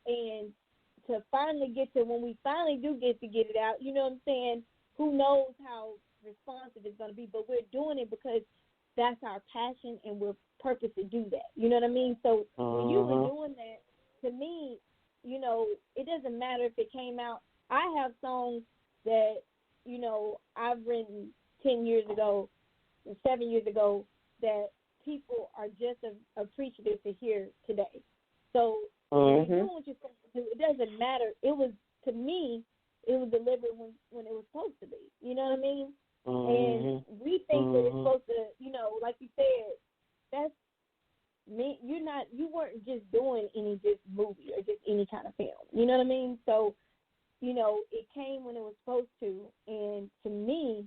And to finally get to, when we finally do get to get it out, you know what I'm saying, who knows how responsive it's going to be, but we're doing it because that's our passion and we're purpose to do that. You know what I mean? So when you were doing that, to me, you know, it doesn't matter if it came out. I have songs that, you know, I've written 10 years ago, 7 years ago, that people are just appreciative to hear today. So when you're doing what you're supposed to do, it doesn't matter. It was, to me, it was delivered when it was supposed to be. You know what I mean? And we think that it's supposed to, you know, like you said, that's me. You weren't just doing any just movie or just any kind of film. You know what I mean? So, you know, it came when it was supposed to, and to me,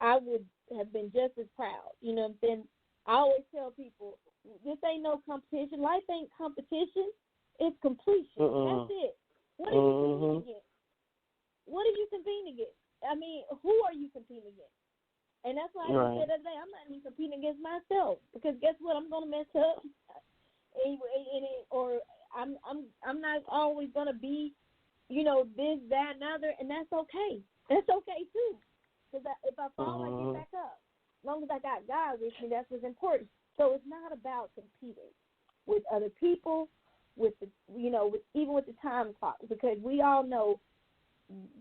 I would have been just as proud. You know what I'm saying? I always tell people, this ain't no competition. Life ain't competition. It's completion. That's it. What are you competing against? What are you competing against? I mean, who are you competing against? And that's why I said the other day, I'm not even competing against myself, because guess what? I'm gonna mess up, or I'm not always gonna be, you know, this, that, and other, and that's okay. That's okay too, because if I fall, I get back up. As long as I got God with me, that's what's important. So it's not about competing with other people, with the, you know, even with the time clock, because we all know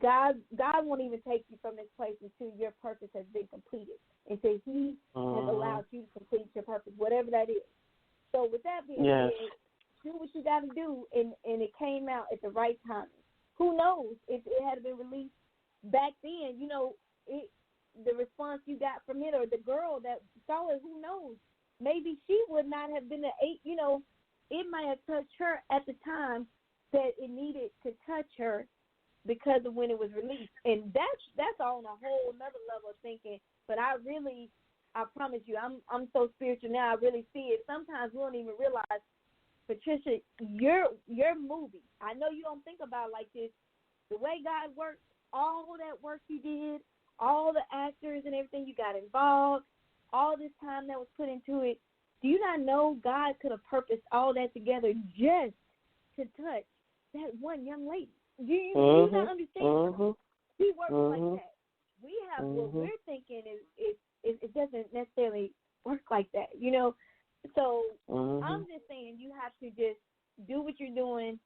God won't even take you from this place until your purpose has been completed, until He has allowed you to complete your purpose, whatever that is. So with that being said, do what you got to do, and it came out at the right time. Who knows if it had been released back then? You know, the response you got from it, or the girl that saw it, who knows? Maybe she would not have been you know, it might have touched her at the time that it needed to touch her, because of when it was released. And that's on a whole another level of thinking. But I promise you, I'm so spiritual now, I really see it. Sometimes we don't even realize, Patricia, your movie, I know you don't think about it like this. The way God works, all that work you did, all the actors and everything you got involved, all this time that was put into it, do you not know God could have purposed all that together just to touch that one young lady? Do you not understand? He works like that. We have what we're thinking is it doesn't necessarily work like that, you know. So I'm just saying you have to just do what you're doing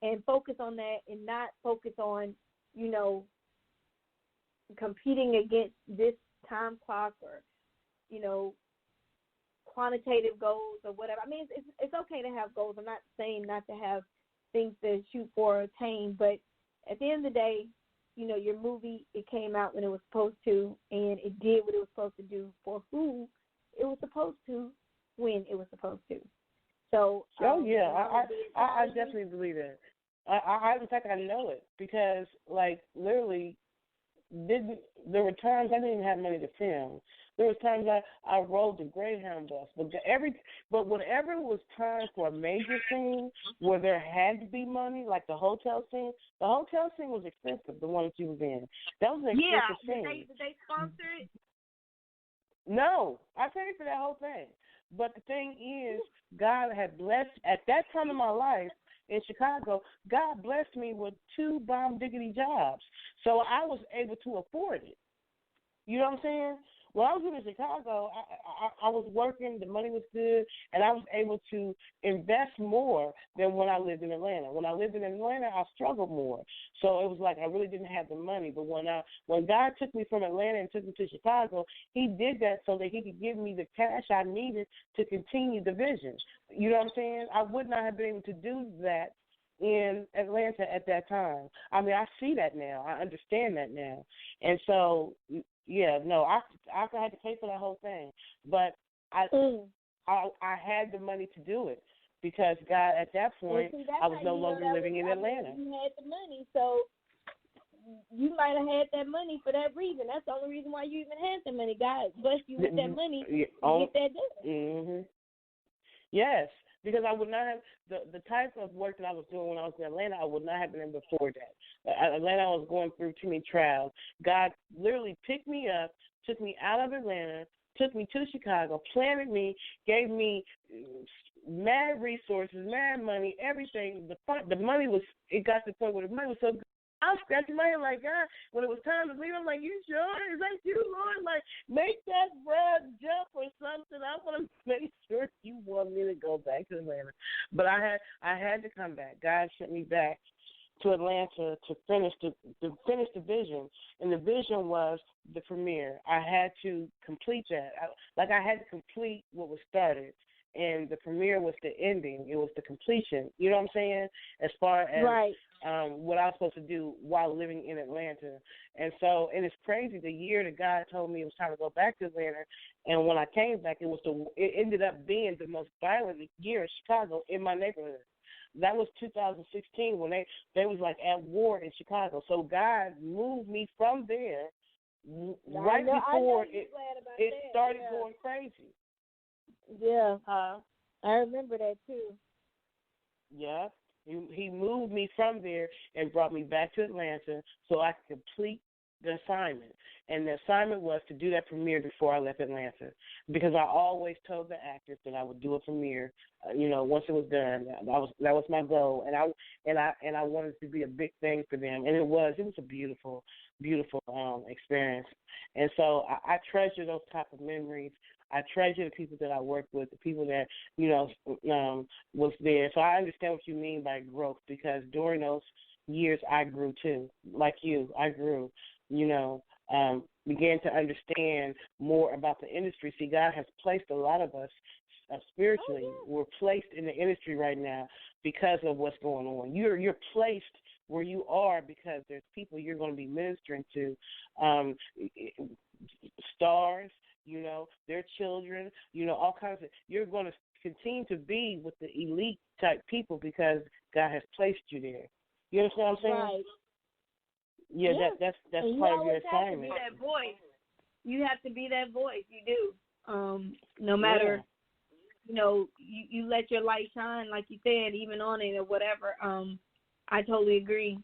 and focus on that, and not focus on, you know, competing against this time clock, or, you know, quantitative goals or whatever. I mean, it's okay to have goals. I'm not saying not to have things to shoot for or attain, but at the end of the day, you know, your movie, it came out when it was supposed to, and it did what it was supposed to do for who it was supposed to, when it was supposed to. So, I definitely believe it. I in fact, I know it, because, like, literally, there were times I didn't even have money to film. There was times I rode the Greyhound bus, but whenever it was time for a major scene where there had to be money, like the hotel scene was expensive. The one that you was in, that was an expensive scene. Did they sponsor it? No, I paid for that whole thing. But the thing is, God had blessed at that time in my life. In Chicago, God blessed me with 2 bomb diggity jobs, so I was able to afford it. You know what I'm saying? when I was living in Chicago, I was working, the money was good, and I was able to invest more than when I lived in Atlanta. When I lived in Atlanta, I struggled more. So it was like I really didn't have the money. But when God took me from Atlanta and took me to Chicago, he did that so that he could give me the cash I needed to continue the vision. You know what I'm saying? I would not have been able to do that in Atlanta at that time. I mean, I see that now. I understand that now. And so, yeah, no, I had to pay for that whole thing. But I had the money to do it because God, at that point, I was no longer living in Atlanta. You had the money, so you might have had that money for that reason. That's the only reason why you even had the money. God blessed you with that money to get that done. Mm-hmm. Yes, because I would not have the type of work that I was doing when I was in Atlanta. I would not have been in before that. Atlanta, I was going through too many trials. God literally picked me up, took me out of Atlanta, took me to Chicago, planted me, gave me mad resources, mad money, everything. The money was. It got to the point where the money was so good. I was scratching my head like, God, when it was time to leave, I'm like, you sure? Is that you, Lord? Like, make that bread jump or something. I want to make sure you want me to go back to Atlanta. But I had to come back. God sent me back to Atlanta to finish the vision. And the vision was the premiere. I had to complete that. I had to complete what was started. And the premiere was the ending. It was the completion. You know what I'm saying? As far as what I was supposed to do while living in Atlanta. And it's crazy. The year that God told me it was time to go back to Atlanta, and when I came back, it ended up being the most violent year in Chicago in my neighborhood. That was 2016 when they was like at war in Chicago. So God moved me from there right before it started going crazy. Yeah, I remember that too. Yeah, he moved me from there and brought me back to Atlanta so I could complete the assignment. And the assignment was to do that premiere before I left Atlanta, because I always told the actors that I would do a premiere. Once it was done, that was my goal, and I wanted it to be a big thing for them, and it was a beautiful, beautiful experience. And so I treasure those type of memories. I treasure the people that I worked with, the people that, was there. So I understand what you mean by growth, because during those years I grew too. Like you, I grew, began to understand more about the industry. See, God has placed a lot of us spiritually. We're placed in the industry right now because of what's going on. You're placed where you are because there's people you're going to be ministering to, stars, their children, all kinds of. You're going to continue to be with the elite type people because God has placed you there. You understand what I'm saying? Right. Yeah, that's part of your assignment. You have to be that voice. You have to be that voice. You do. No matter, you let your light shine, like you said, even on it or whatever. I totally agree.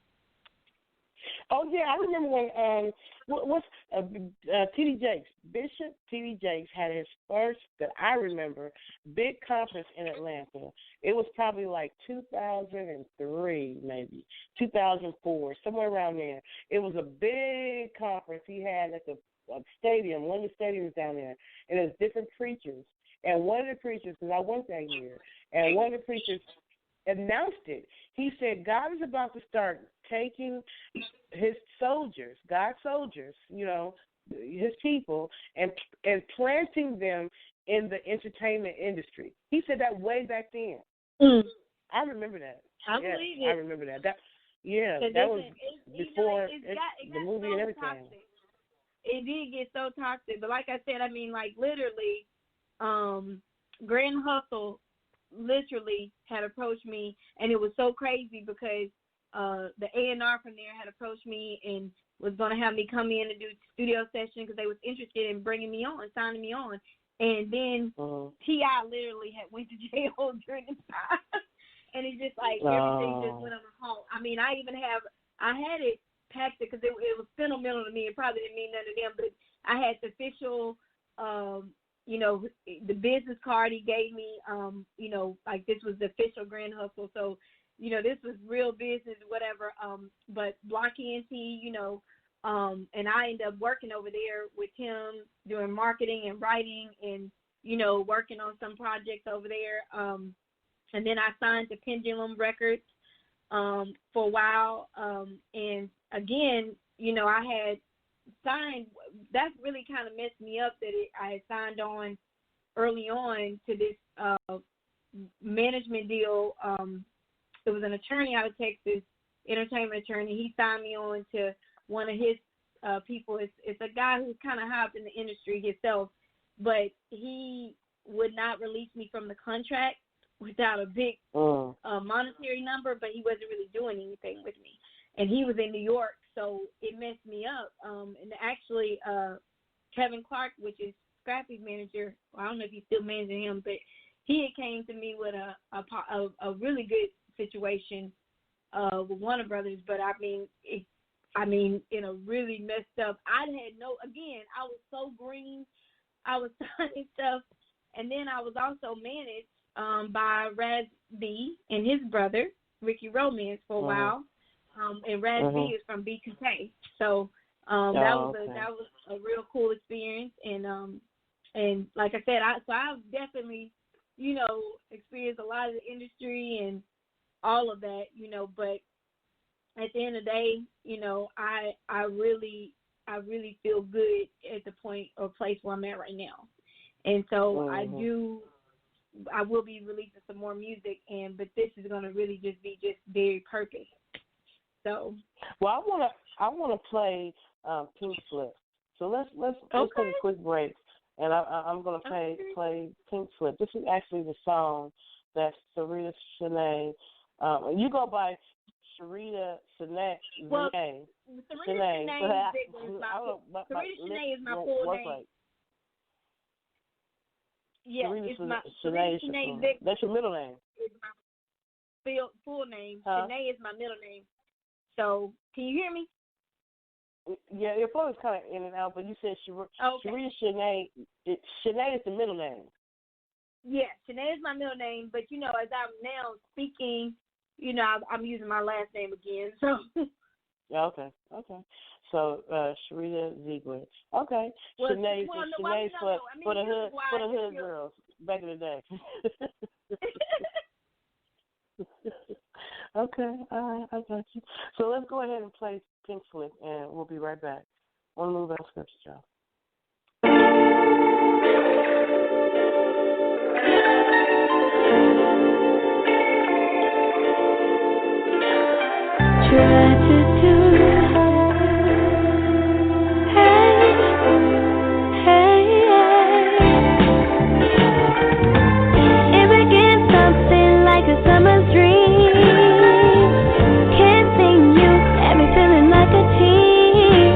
Oh yeah, I remember when what's T.D. Jakes, Bishop T.D. Jakes had his first, that I remember, big conference in Atlanta. It was probably like 2003, maybe 2004, somewhere around there. It was a big conference he had at the stadium, one of the stadiums down there, and it was different preachers. And one of the preachers, because I went that year, and one of the preachers announced it. He said, God is about to start taking his soldiers, God's soldiers, his people, and planting them in the entertainment industry. He said that way back then. I remember that. I believe it. I remember that. That was before the movie so and everything. Toxic. It did get so toxic. But like I said, literally, Grand Hustle literally had approached me, and it was so crazy because the A&R from there had approached me and was going to have me come in and do studio session because they was interested in bringing me on, signing me on. And then T.I. literally had went to jail during the time. And it's just like everything just went on a halt. I had it packed because it was sentimental to me. It probably didn't mean nothing to them, but I had the official, the business card he gave me, like this was the official Grand Hustle. So, this was real business, whatever. But Block ENT, And I ended up working over there with him doing marketing and writing and, you know, working on some projects over there. And then I signed to Pendulum Records for a while. And again, you know, I had signed, that really kind of messed me up that I had signed on early on to this management deal. It was an attorney out of Texas, entertainment attorney. He signed me on to one of his people. It's a guy who's kind of high up in the industry himself, but he would not release me from the contract without a big monetary number, but he wasn't really doing anything with me. And he was in New York, so it messed me up. And actually, Kevin Clark, which is Scrappy's manager, well, I don't know if he's still managing him, but he had came to me with a really good situation with Warner Brothers, but I mean, in a really messed up. I was so green. I was signing stuff, and then I was also managed by Raz B and his brother, Ricky Romance, for a while. And Raz B is from BKK. So that was a real cool experience. And like I said, I've definitely, you know, experienced a lot of the industry and all of that, you know, but at the end of the day, you know, I really feel good at the point or place where I'm at right now. And so I will be releasing some more music, but this is going to really just be very purpose. So, well, I want to play Pink Slip. So let's take a quick break, and I'm going to play Pink Slip. This is actually the song that Syreeta ShaNee. You go by Syreeta ShaNee. Well, Syreeta ShaNee is my full name. Right. Yeah, Syreeta ShaNee Ziegler. That's your middle name. It's my full name. Huh? ShaNee is my middle name. So, can you hear me? Yeah, your phone is kind of in and out, but you said Syreeta ShaNee. ShaNee is the middle name. Yeah, ShaNee is my middle name, but, you know, as I'm now speaking, you know, I'm using my last name again, so. Yeah, okay. So, Syreeta Ziegler. Okay. Well, ShaNee for the hood girls back in the day. Okay, all right, I got you. So let's go ahead and play Pink Slip, and we'll be right back on Move Out Scripts, y'all. Try to do. It begins something like a summer's dream. Kissing you, had me feeling like a teen.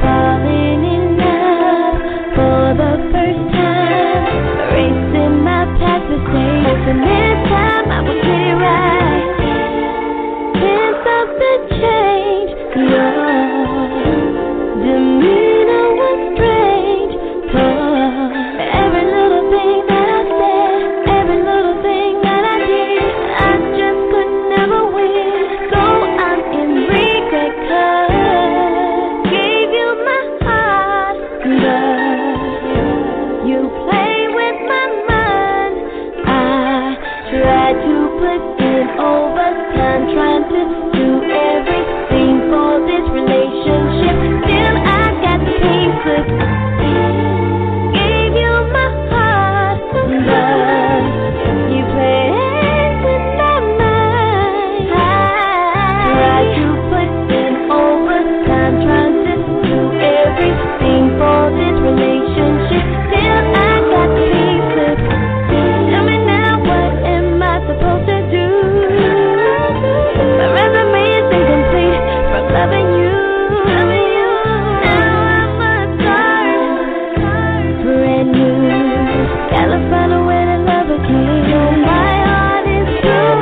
Falling in love for the first time. Erasing my past mistakes, and this time I will get it right. Then something changed. Your demeanor was strange. Every little thing that I said, every little thing that I did, I just could never win. So I'm in regret, 'cause gave you my heart, but you play with my mind. I tried to put in overtime, trying to do everything for this relationship. Still I got the pink slip. Gave you my heart, but you played with my mind. I tried to put in overtime, trying to do everything for this relationship. Still I got the pink slip. Tell me now, what am I supposed to do? My resume is incomplete from loving you. Now I must start brand new. Gotta find a way to love again. Oh, my heart is true.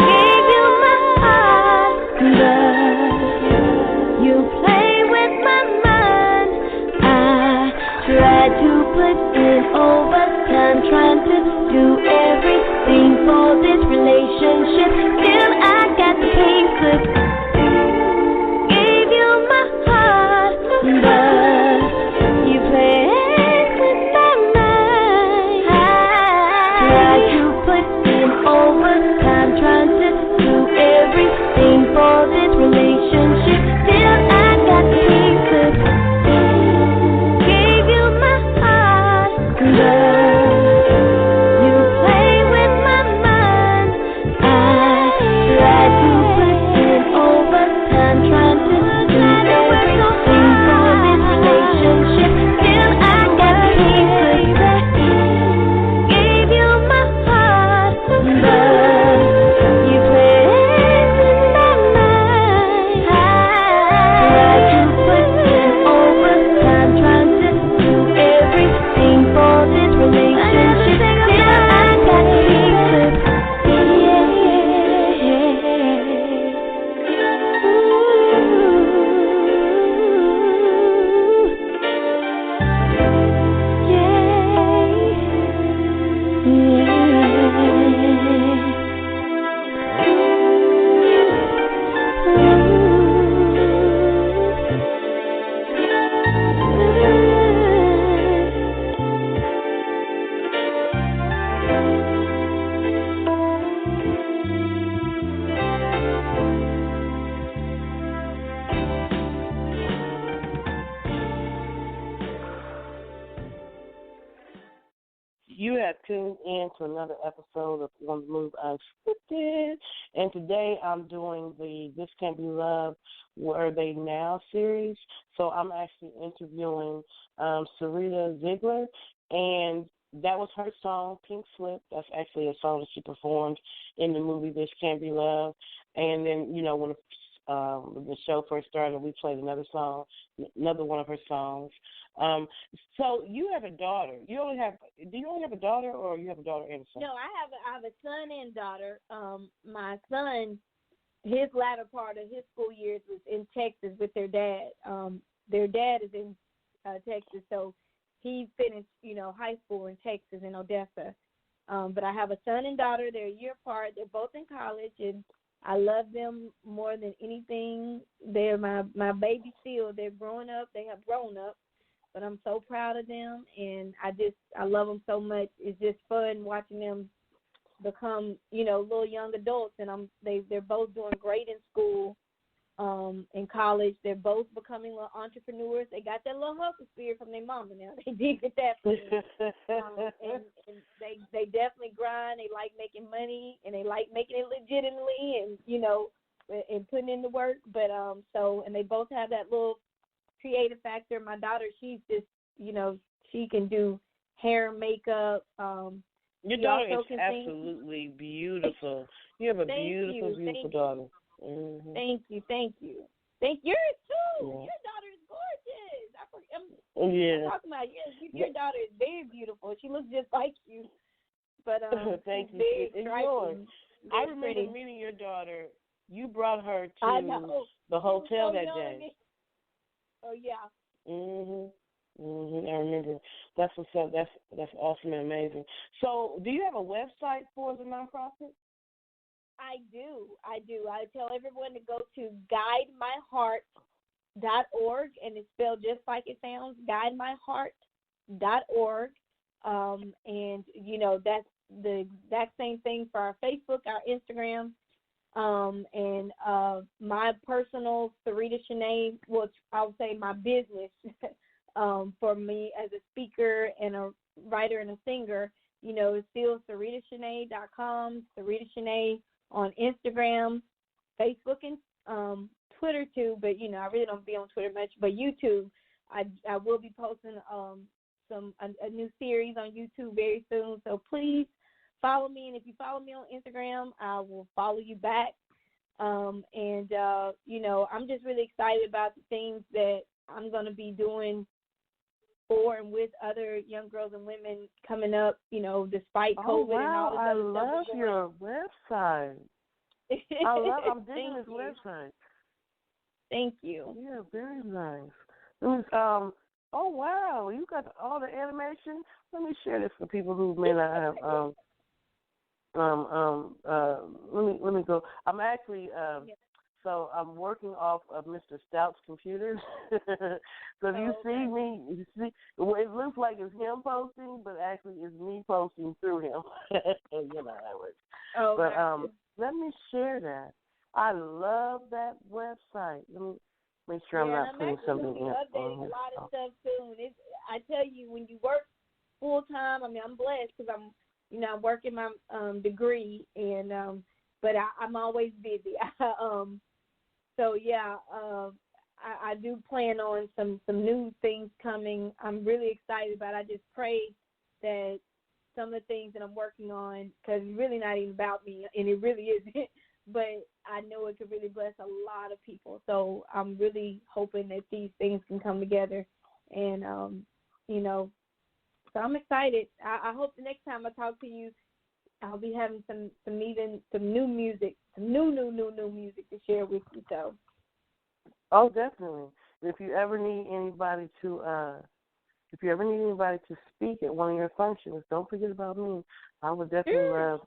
Gave you my heart, but you play with my mind. I tried to put in overtime, trying to do everything for this relationship. Still I got the pink slip. You have tuned in to another episode of On the Move Unscripted, and today I'm doing the This Can't Be Love, Where Are They Now series. So I'm actually interviewing Syreeta Ziegler, and that was her song, Pink Slip. That's actually a song that she performed in the movie This Can't Be Love. And then, you know, when the show first started, we played another song, another one of her songs. So you have a daughter. Do you only have a daughter, or you have a daughter and a son? No, I have a son and daughter. My son, his latter part of his school years was in Texas with their dad. Their dad is in Texas, so he finished, high school in Texas in Odessa. But I have a son and daughter. They're a year apart. They're both in college, and I love them more than anything. They're my baby still. They're growing up. They have grown up, but I'm so proud of them, and I love them so much. It's just fun watching them become, little young adults, and they're both doing great in school, in college. They're both becoming little entrepreneurs. They got that little hustle spirit from their mama now. They did get that from them. And they definitely grind. They like making money, and they like making it legitimately, and, and putting in the work. But, and they both have that little creative factor. My daughter, she's just, she can do hair, makeup. Your daughter is absolutely beautiful. You have a beautiful daughter. Mm-hmm. Thank you. Yours too. Yeah. Your daughter is gorgeous. I'm talking about your daughter is very beautiful. She looks just like you. But thank you. It's yours. I remember meeting your daughter. You brought her to the hotel that day. Oh yeah. I remember. That's what's up. That's awesome and amazing. So, do you have a website for the nonprofit? I do. I tell everyone to go to guidemyheart.org, and it's spelled just like it sounds, guidemyheart.org. And that's the exact same thing for our Facebook, our Instagram. And my personal Syreeta ShaNee, which I would say my business, for me as a speaker and a writer and a singer, is still SyreetaShaNee.com, Syreeta ShaNee on Instagram, Facebook, and Twitter too. But I really don't be on Twitter much. But YouTube, I will be posting a new series on YouTube very soon. So please follow me, and if you follow me on Instagram, I will follow you back. I'm just really excited about the things that I'm going to be doing for and with other young girls and women coming up, despite COVID and all this other stuff. I love your website. I'm digging this website. Thank you. Yeah, very nice. Oh, wow, you got all the animation. Let me share this for people who may not have let me go. I'm actually so I'm working off of Mr. Stout's computer. So if you see me, it looks like it's him posting, but actually it's me posting through him. You know how that works. Oh, but let me share that. I love that website. Let me make sure I'm not putting something in. I'm updating a lot of stuff soon. I tell you, when you work full time, I'm blessed because I'm working my degree, and but I'm always busy. So yeah, I do plan on some new things coming. I'm really excited about it. I just pray that some of the things that I'm working on, because it's really not even about me, and it really isn't, but I know it could really bless a lot of people. So I'm really hoping that these things can come together, and so I'm excited. I hope the next time I talk to you, I'll be having some new music, some new music to share with you. So. Oh, definitely. If you ever need anybody to speak at one of your functions, don't forget about me. I would definitely love.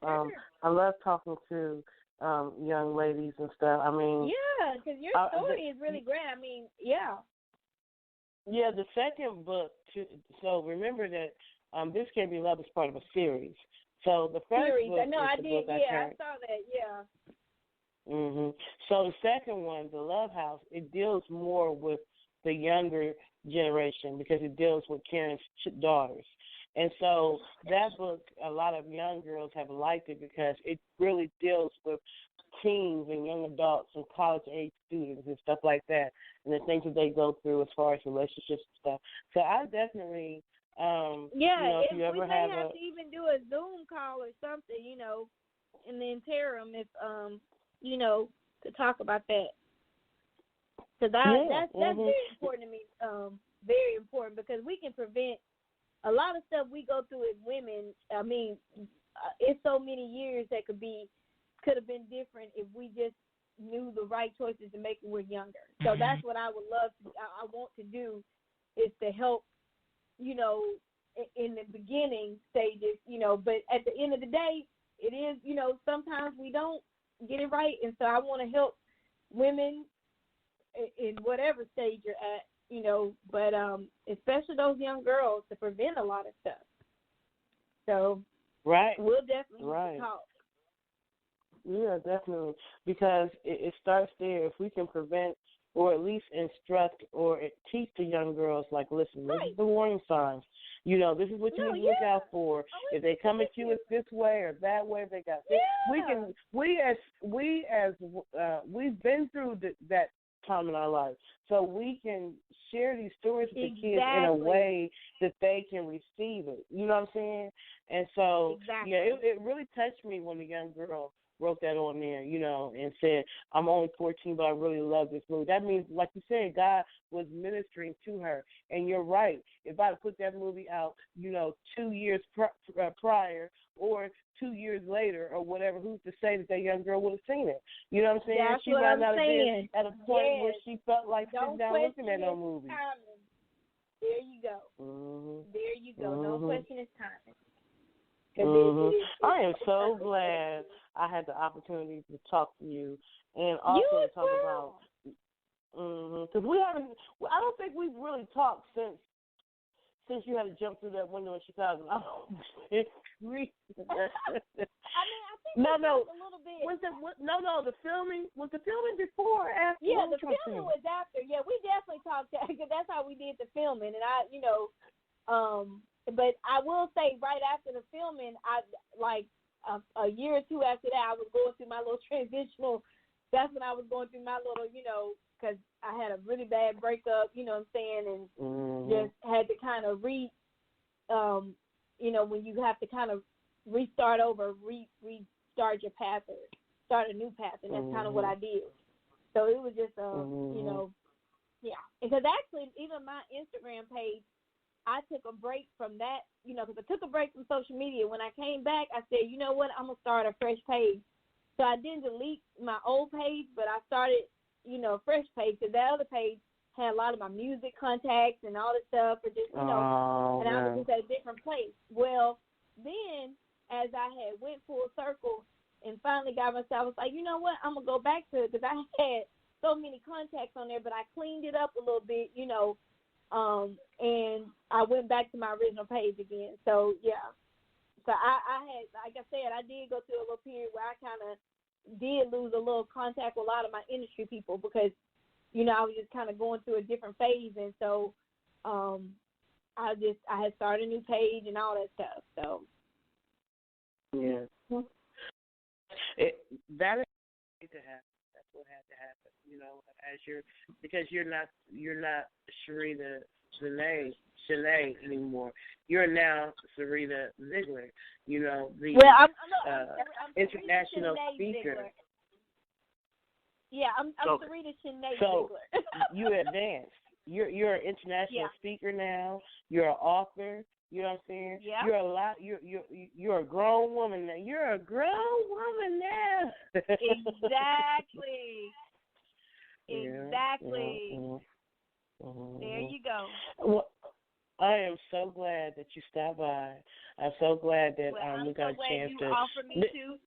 I love talking to young ladies and stuff. Yeah, because your story is really great. Yeah. Yeah, the second book. So remember that This Can't Be Love is part of a series. So the first book is I the did. book I saw that. Yeah. Mhm. So the second one, The Love House, it deals more with the younger generation because it deals with Karen's daughters. And so that book, a lot of young girls have liked it because it really deals with teens and young adults and college-age students and stuff like that, and the things that they go through as far as relationships and stuff. So I definitely, if you ever we may have to even do a Zoom call or something, in the interim, if to talk about that, because that's very important to me. Very important, because we can prevent a lot of stuff we go through as women. I mean, it's so many years that could have been different if we just knew the right choices to make when we're younger. So that's what I would love to, I want to do, is to help, in the beginning stages, but at the end of the day, it is, sometimes we don't get it right. And so I want to help women in whatever stage you're at, but especially those young girls, to prevent a lot of stuff. So we'll definitely talk. Yeah, definitely, because it starts there. If we can prevent or at least instruct or teach the young girls, like, listen, this is the warning signs. This is what you need to look out for. If they come at you this way or that way, if they got this, we've been through that time in our lives, so we can share these stories with the kids in a way that they can receive it. You know what I'm saying? And so, it really touched me when the young girl wrote that on there, and said, I'm only 14, but I really love this movie. That means, like you said, God was ministering to her. And you're right. If I had put that movie out, 2 years prior or 2 years later or whatever, who's to say that young girl would have seen it? You know what I'm saying? That's she what might I'm not saying. have been at a point where she felt like sitting down looking at no movie. Timing. There you go. Mm-hmm. There you go. No question is timing. I am so glad I had the opportunity to talk to you and also to talk about, because I don't think we've really talked since you had to jump through that window in Chicago. I think we talked a little bit. The filming before or after? Yeah, the filming was after. Yeah, we definitely talked, because that's how we did the filming. And but I will say, right after the filming, a year or two after that, I was going through my little transitional. That's when I was going through my little, because I had a really bad breakup, you know what I'm saying, and just had to kind of when you have to kind of restart over, restart your path or start a new path, and that's kind of what I did. So it was just, because actually, even my Instagram page, I took a break from that, because I took a break from social media. When I came back, I said, you know what, I'm going to start a fresh page. So I didn't delete my old page, but I started, a fresh page, because that other page had a lot of my music contacts and all this stuff, or just, and I was just at a different place. Well, then, as I had went full circle and finally got myself, I was like, you know what, I'm going to go back to it, because I had so many contacts on there, but I cleaned it up a little bit, and I went back to my original page again. So, yeah. So I had, like I said, I did go through a little period where I kind of did lose a little contact with a lot of my industry people, because, I was just kind of going through a different phase. And so I had started a new page and all that stuff. So. Yeah. That is going to happen. That's what had to happen, because you're not Syreeta ShaNee anymore. You're now Syreeta Ziegler, I'm international speaker. Ziegler. Yeah, I'm Syreeta ShaNee so Ziegler. You advanced. You're an international speaker now. You're an author. You know what I'm saying? Yeah. You're a grown woman now. You're a grown woman now. Exactly. Exactly. There you go. Well, I am so glad that you stopped by. I'm so glad that we got a chance to. Offer me to.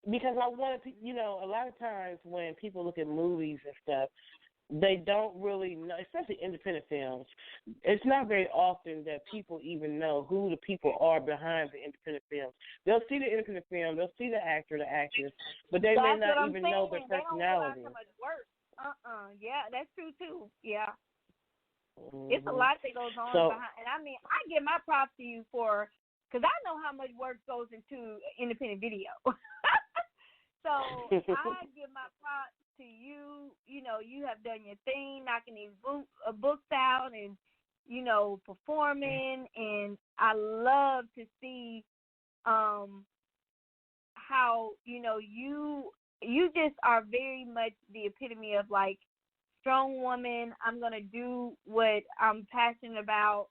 Because I wanted to, a lot of times when people look at movies and stuff, they don't really know, especially independent films. It's not very often that people even know who the people are behind the independent films. They'll see the independent film, they'll see the actor, the actress, but they may not even know their personality. They don't realize how much work. Yeah, that's true too. Yeah. It's a lot that goes on behind. And I mean, I give my props to you because I know how much work goes into independent video. So I give my props to you. You know, you have done your thing, knocking these books out and, you know, performing. And I love to see how, you know, you just are very much the epitome of, like, strong woman. I'm going to do what I'm passionate about.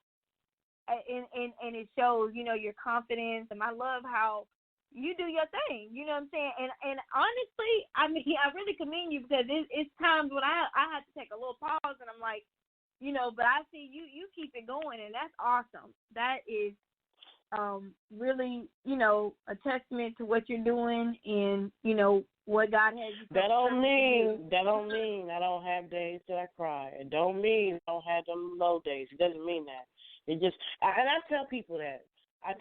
And it shows, you know, your confidence. And I love how you do your thing. You know what I'm saying? And honestly, I mean, I really commend you because it's times when I have to take a little pause and I'm like, you know, but I see you keep it going, and that's awesome. That is really, you know, a testament to what you're doing and, you know, what God has you. That don't mean I don't have days that I cry. It don't mean I don't have them low days. It doesn't mean that. It just, and I tell people that. I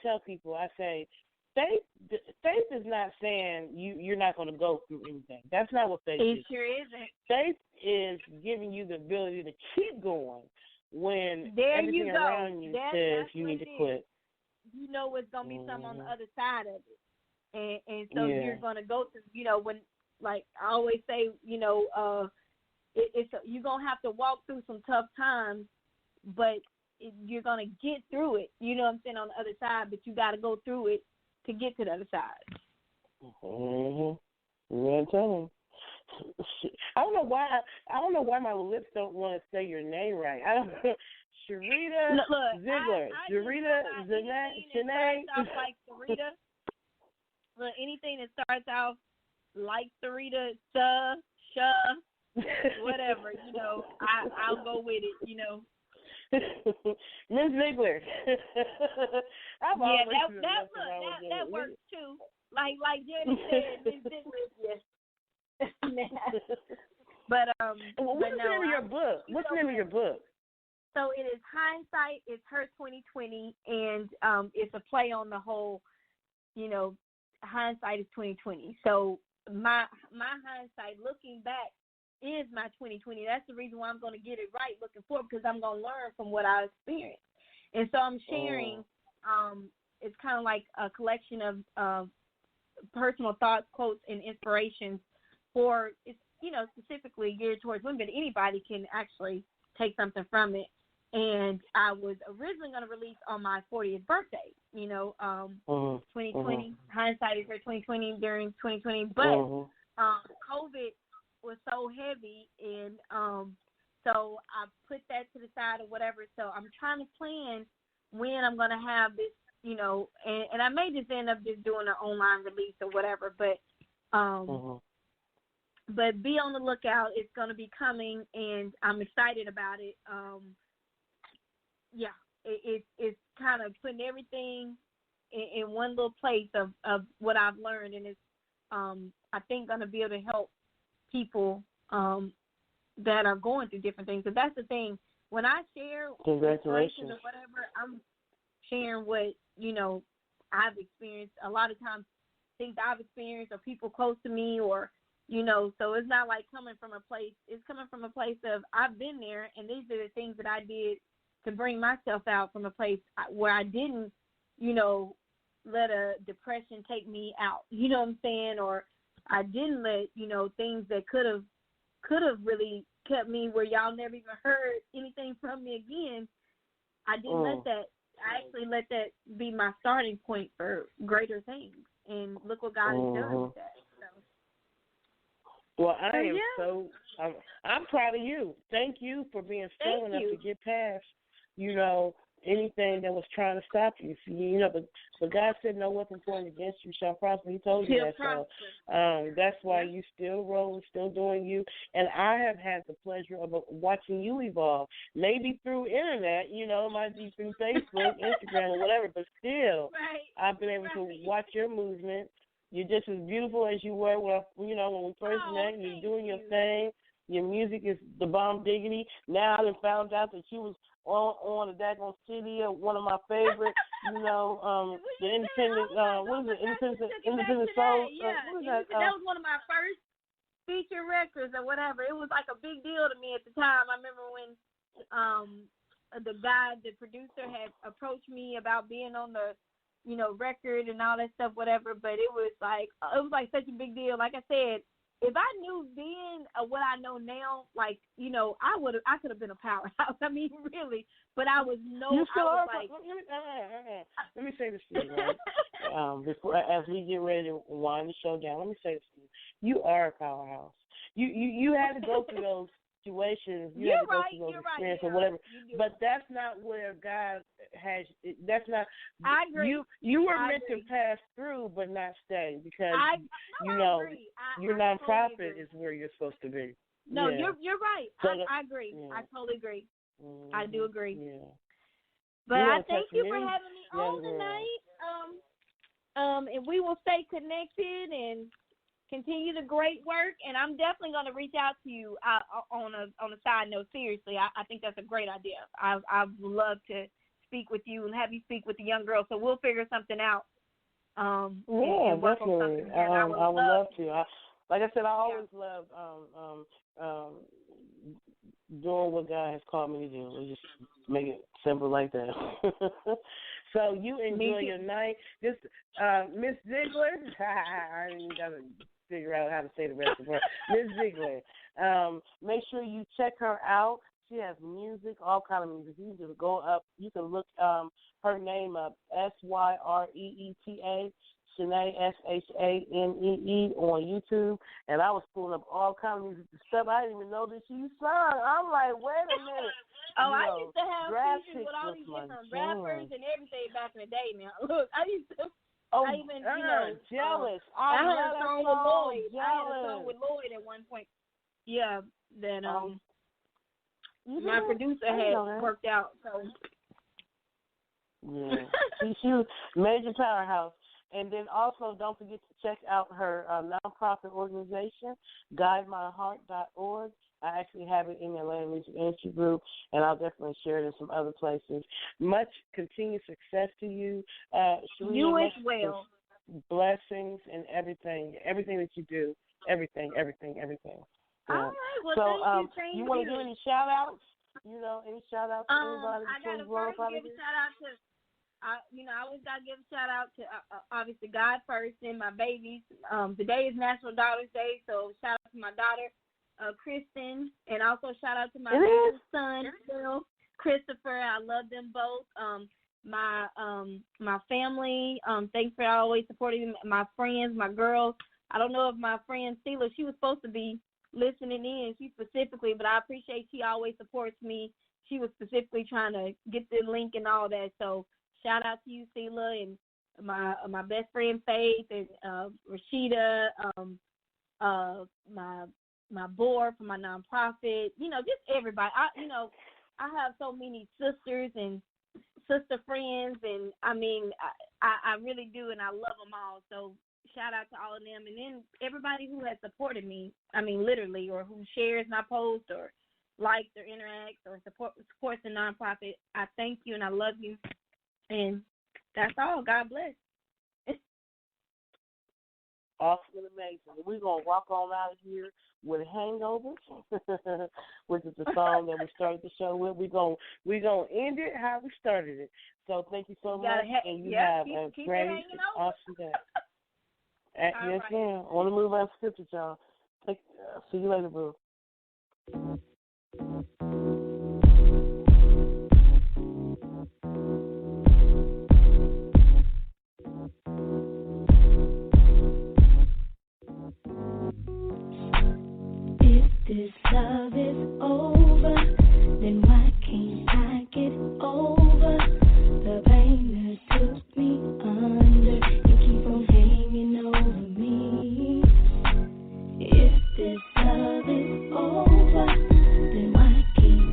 say, faith is not saying you're not going to go through anything. That's not what faith is. It sure isn't. Faith is giving you the ability to keep going when everything you go. around you says you need to quit. You know it's going to be something on the other side of it. And so you're going to go through, you know, when, like I always say, you know, you're going to have to walk through some tough times, but you're going to get through it, you know what I'm saying, on the other side, but you got to go through it to get to the other side. You're telling. I don't know why my lips don't want to say your name right. I don't know. Syreeta, Ziegler, Syreeta, ShaNee. Like Syreeta. Look, anything that starts out like Syreeta, whatever, you know, I'll go with it, you know. Ms. Ziegler. that works too. Like Jenny said, Ms. Ziegler. Yes. But what's the name of your book? What's the name of your book? So it is Hindsight. It's her 2020, and it's a play on the whole, you know, hindsight is 2020. So my hindsight, looking back, is my 2020. That's the reason why I'm going to get it right looking forward, because I'm going to learn from what I experienced. And so I'm sharing, it's kind of like a collection of personal thoughts, quotes, and inspirations for, it's, you know, specifically geared towards women, but anybody can actually take something from it. And I was originally going to release on my 40th birthday, you know, 2020. Hindsight is her 2020 during 2020. But COVID was so heavy, and so I put that to the side or whatever. So I'm trying to plan when I'm going to have this, you know, and I may just end up just doing an online release or whatever. But but be on the lookout. It's going to be coming, and I'm excited about it. Yeah, it's kind of putting everything in one little place of what I've learned, and it's I think going to be able to help people that are going through different things. Because that's the thing. When I share congratulations or whatever, I'm sharing what, you know, I've experienced. A lot of times, things I've experienced or people close to me, or, you know, so it's not like coming from a place. It's coming from a place of I've been there, and these are the things that I did to bring myself out from a place where I didn't, you know, let a depression take me out. You know what I'm saying? Or I didn't let, you know, things that could have really kept me where y'all never even heard anything from me again. I didn't let that. I actually let that be my starting point for greater things. And look what God has done with that. So. Well, I'm proud of you. Thank you for being strong enough to get past, you know, anything that was trying to stop you. See, you know, but God said no weapon formed against you shall prosper. He told you that. So that's why you still rolling, still doing you. And I have had the pleasure of watching you evolve. Maybe through internet, you know, it might be through Facebook, Instagram, or whatever, but still I've been able to watch your movement. You're just as beautiful as you were when we first met. You're doing your thing. Your music is the bomb diggity. Now I found out that you was on the Daggone City, one of my favorites. You know, the Independent. What is it? Independent Soul. Yeah, what is that was one of my first feature records or whatever. It was like a big deal to me at the time. I remember when the guy, the producer, had approached me about being on the, record and all that stuff, whatever. But it was like such a big deal. Like I said, if I knew then what I know now, I could have been a powerhouse. I mean, really. But I was let me say this to you, right? Before, as we get ready to wind the show down, let me say this to you. You are a powerhouse. You had to go through those situations. You had to go through those experiences or whatever. But that's not where God has. That's not. I agree. You were meant to pass through, but not stay, because your nonprofit is where you're supposed to be. No, you're right. So, I agree. Yeah. I totally agree. Mm-hmm. I do agree. Yeah. But I thank you for having me on tonight. And we will stay connected and continue the great work. And I'm definitely going to reach out to you on a side note. Seriously, I think that's a great idea. I'd love to speak with you and have you speak with the young girl. So we'll figure something out. Definitely. I would love to. Like I said, I always love doing what God has called me to do. We just make it simple like that. So you enjoy your night. This Miss Ziegler, I didn't got to figure out how to say the rest of her. Miss Ziegler, make sure you check her out. She has music, all kind of music. You can go up. You can look her name up, Syreeta. ShaNee, ShaNee on YouTube, and I was pulling up all kinds of music stuff. I didn't even know that she sung. I'm like, wait a minute. I used to have features with all these different rappers and everything back in the day. Now, look, I used to. Jealous. I had a song with Lloyd. I had a song with Lloyd at one point. Yeah, that my producer had worked out. So. Yeah, she was major powerhouse. And then also don't forget to check out her nonprofit organization, guidemyheart.org. I actually have it in the Atlanta Music Industry Group, and I'll definitely share it in some other places. Much continued success to you. Syreeta, you as well. Blessings and everything that you do. Everything. Yeah. All right. Well, thank you. You want to give any shout-outs? Any shout-outs to anybody? I got to first give a shout-out to I always got to give a shout out to obviously God first and my babies. Today is National Daughter's Day, so shout out to my daughter, Kristen, and also shout out to my son, Bill, Christopher. I love them both. My family. Thanks for always supporting my friends, my girls. I don't know if my friend Sheila, she was supposed to be listening in. She specifically, but I appreciate she always supports me. She was specifically trying to get the link and all that, so. Shout out to you, Sheila, and my best friend Faith, and Rashida, my board for my nonprofit. Just everybody. I have so many sisters and sister friends, and I mean, I really do, and I love them all. So shout out to all of them, and then everybody who has supported me. I mean, literally, or who shares my post, or likes, or interacts, or supports the nonprofit. I thank you, and I love you. And that's all. God bless. Awesome and amazing. We're going to walk on out of here with Hangovers, which is the song that we started the show with. We're going to end it how we started it. So thank you so much. And you have a great, awesome day. Yes, ma'am. On the move, unscripted, y'all. See you later, boo. This love is over, then why can't I get over the pain that took me under and keep on hanging over me? If this love is over, then why can't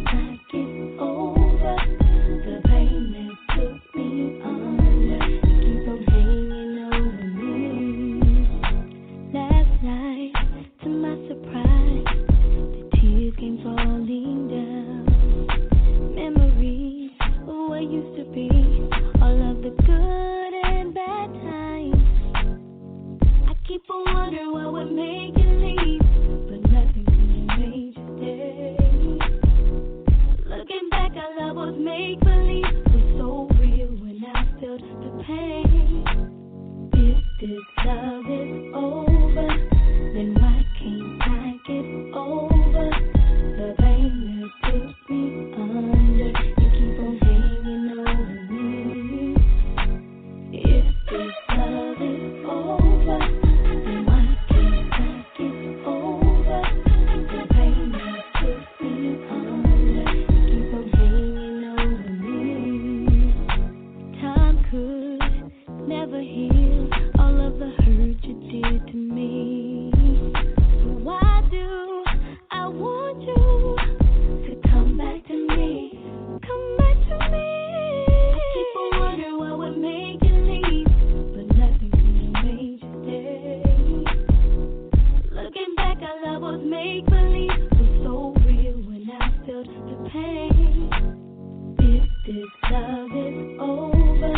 this love is over,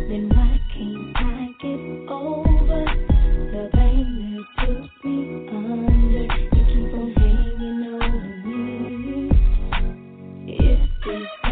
then why can't I get over the pain that took me under? You keep on hanging over me. If this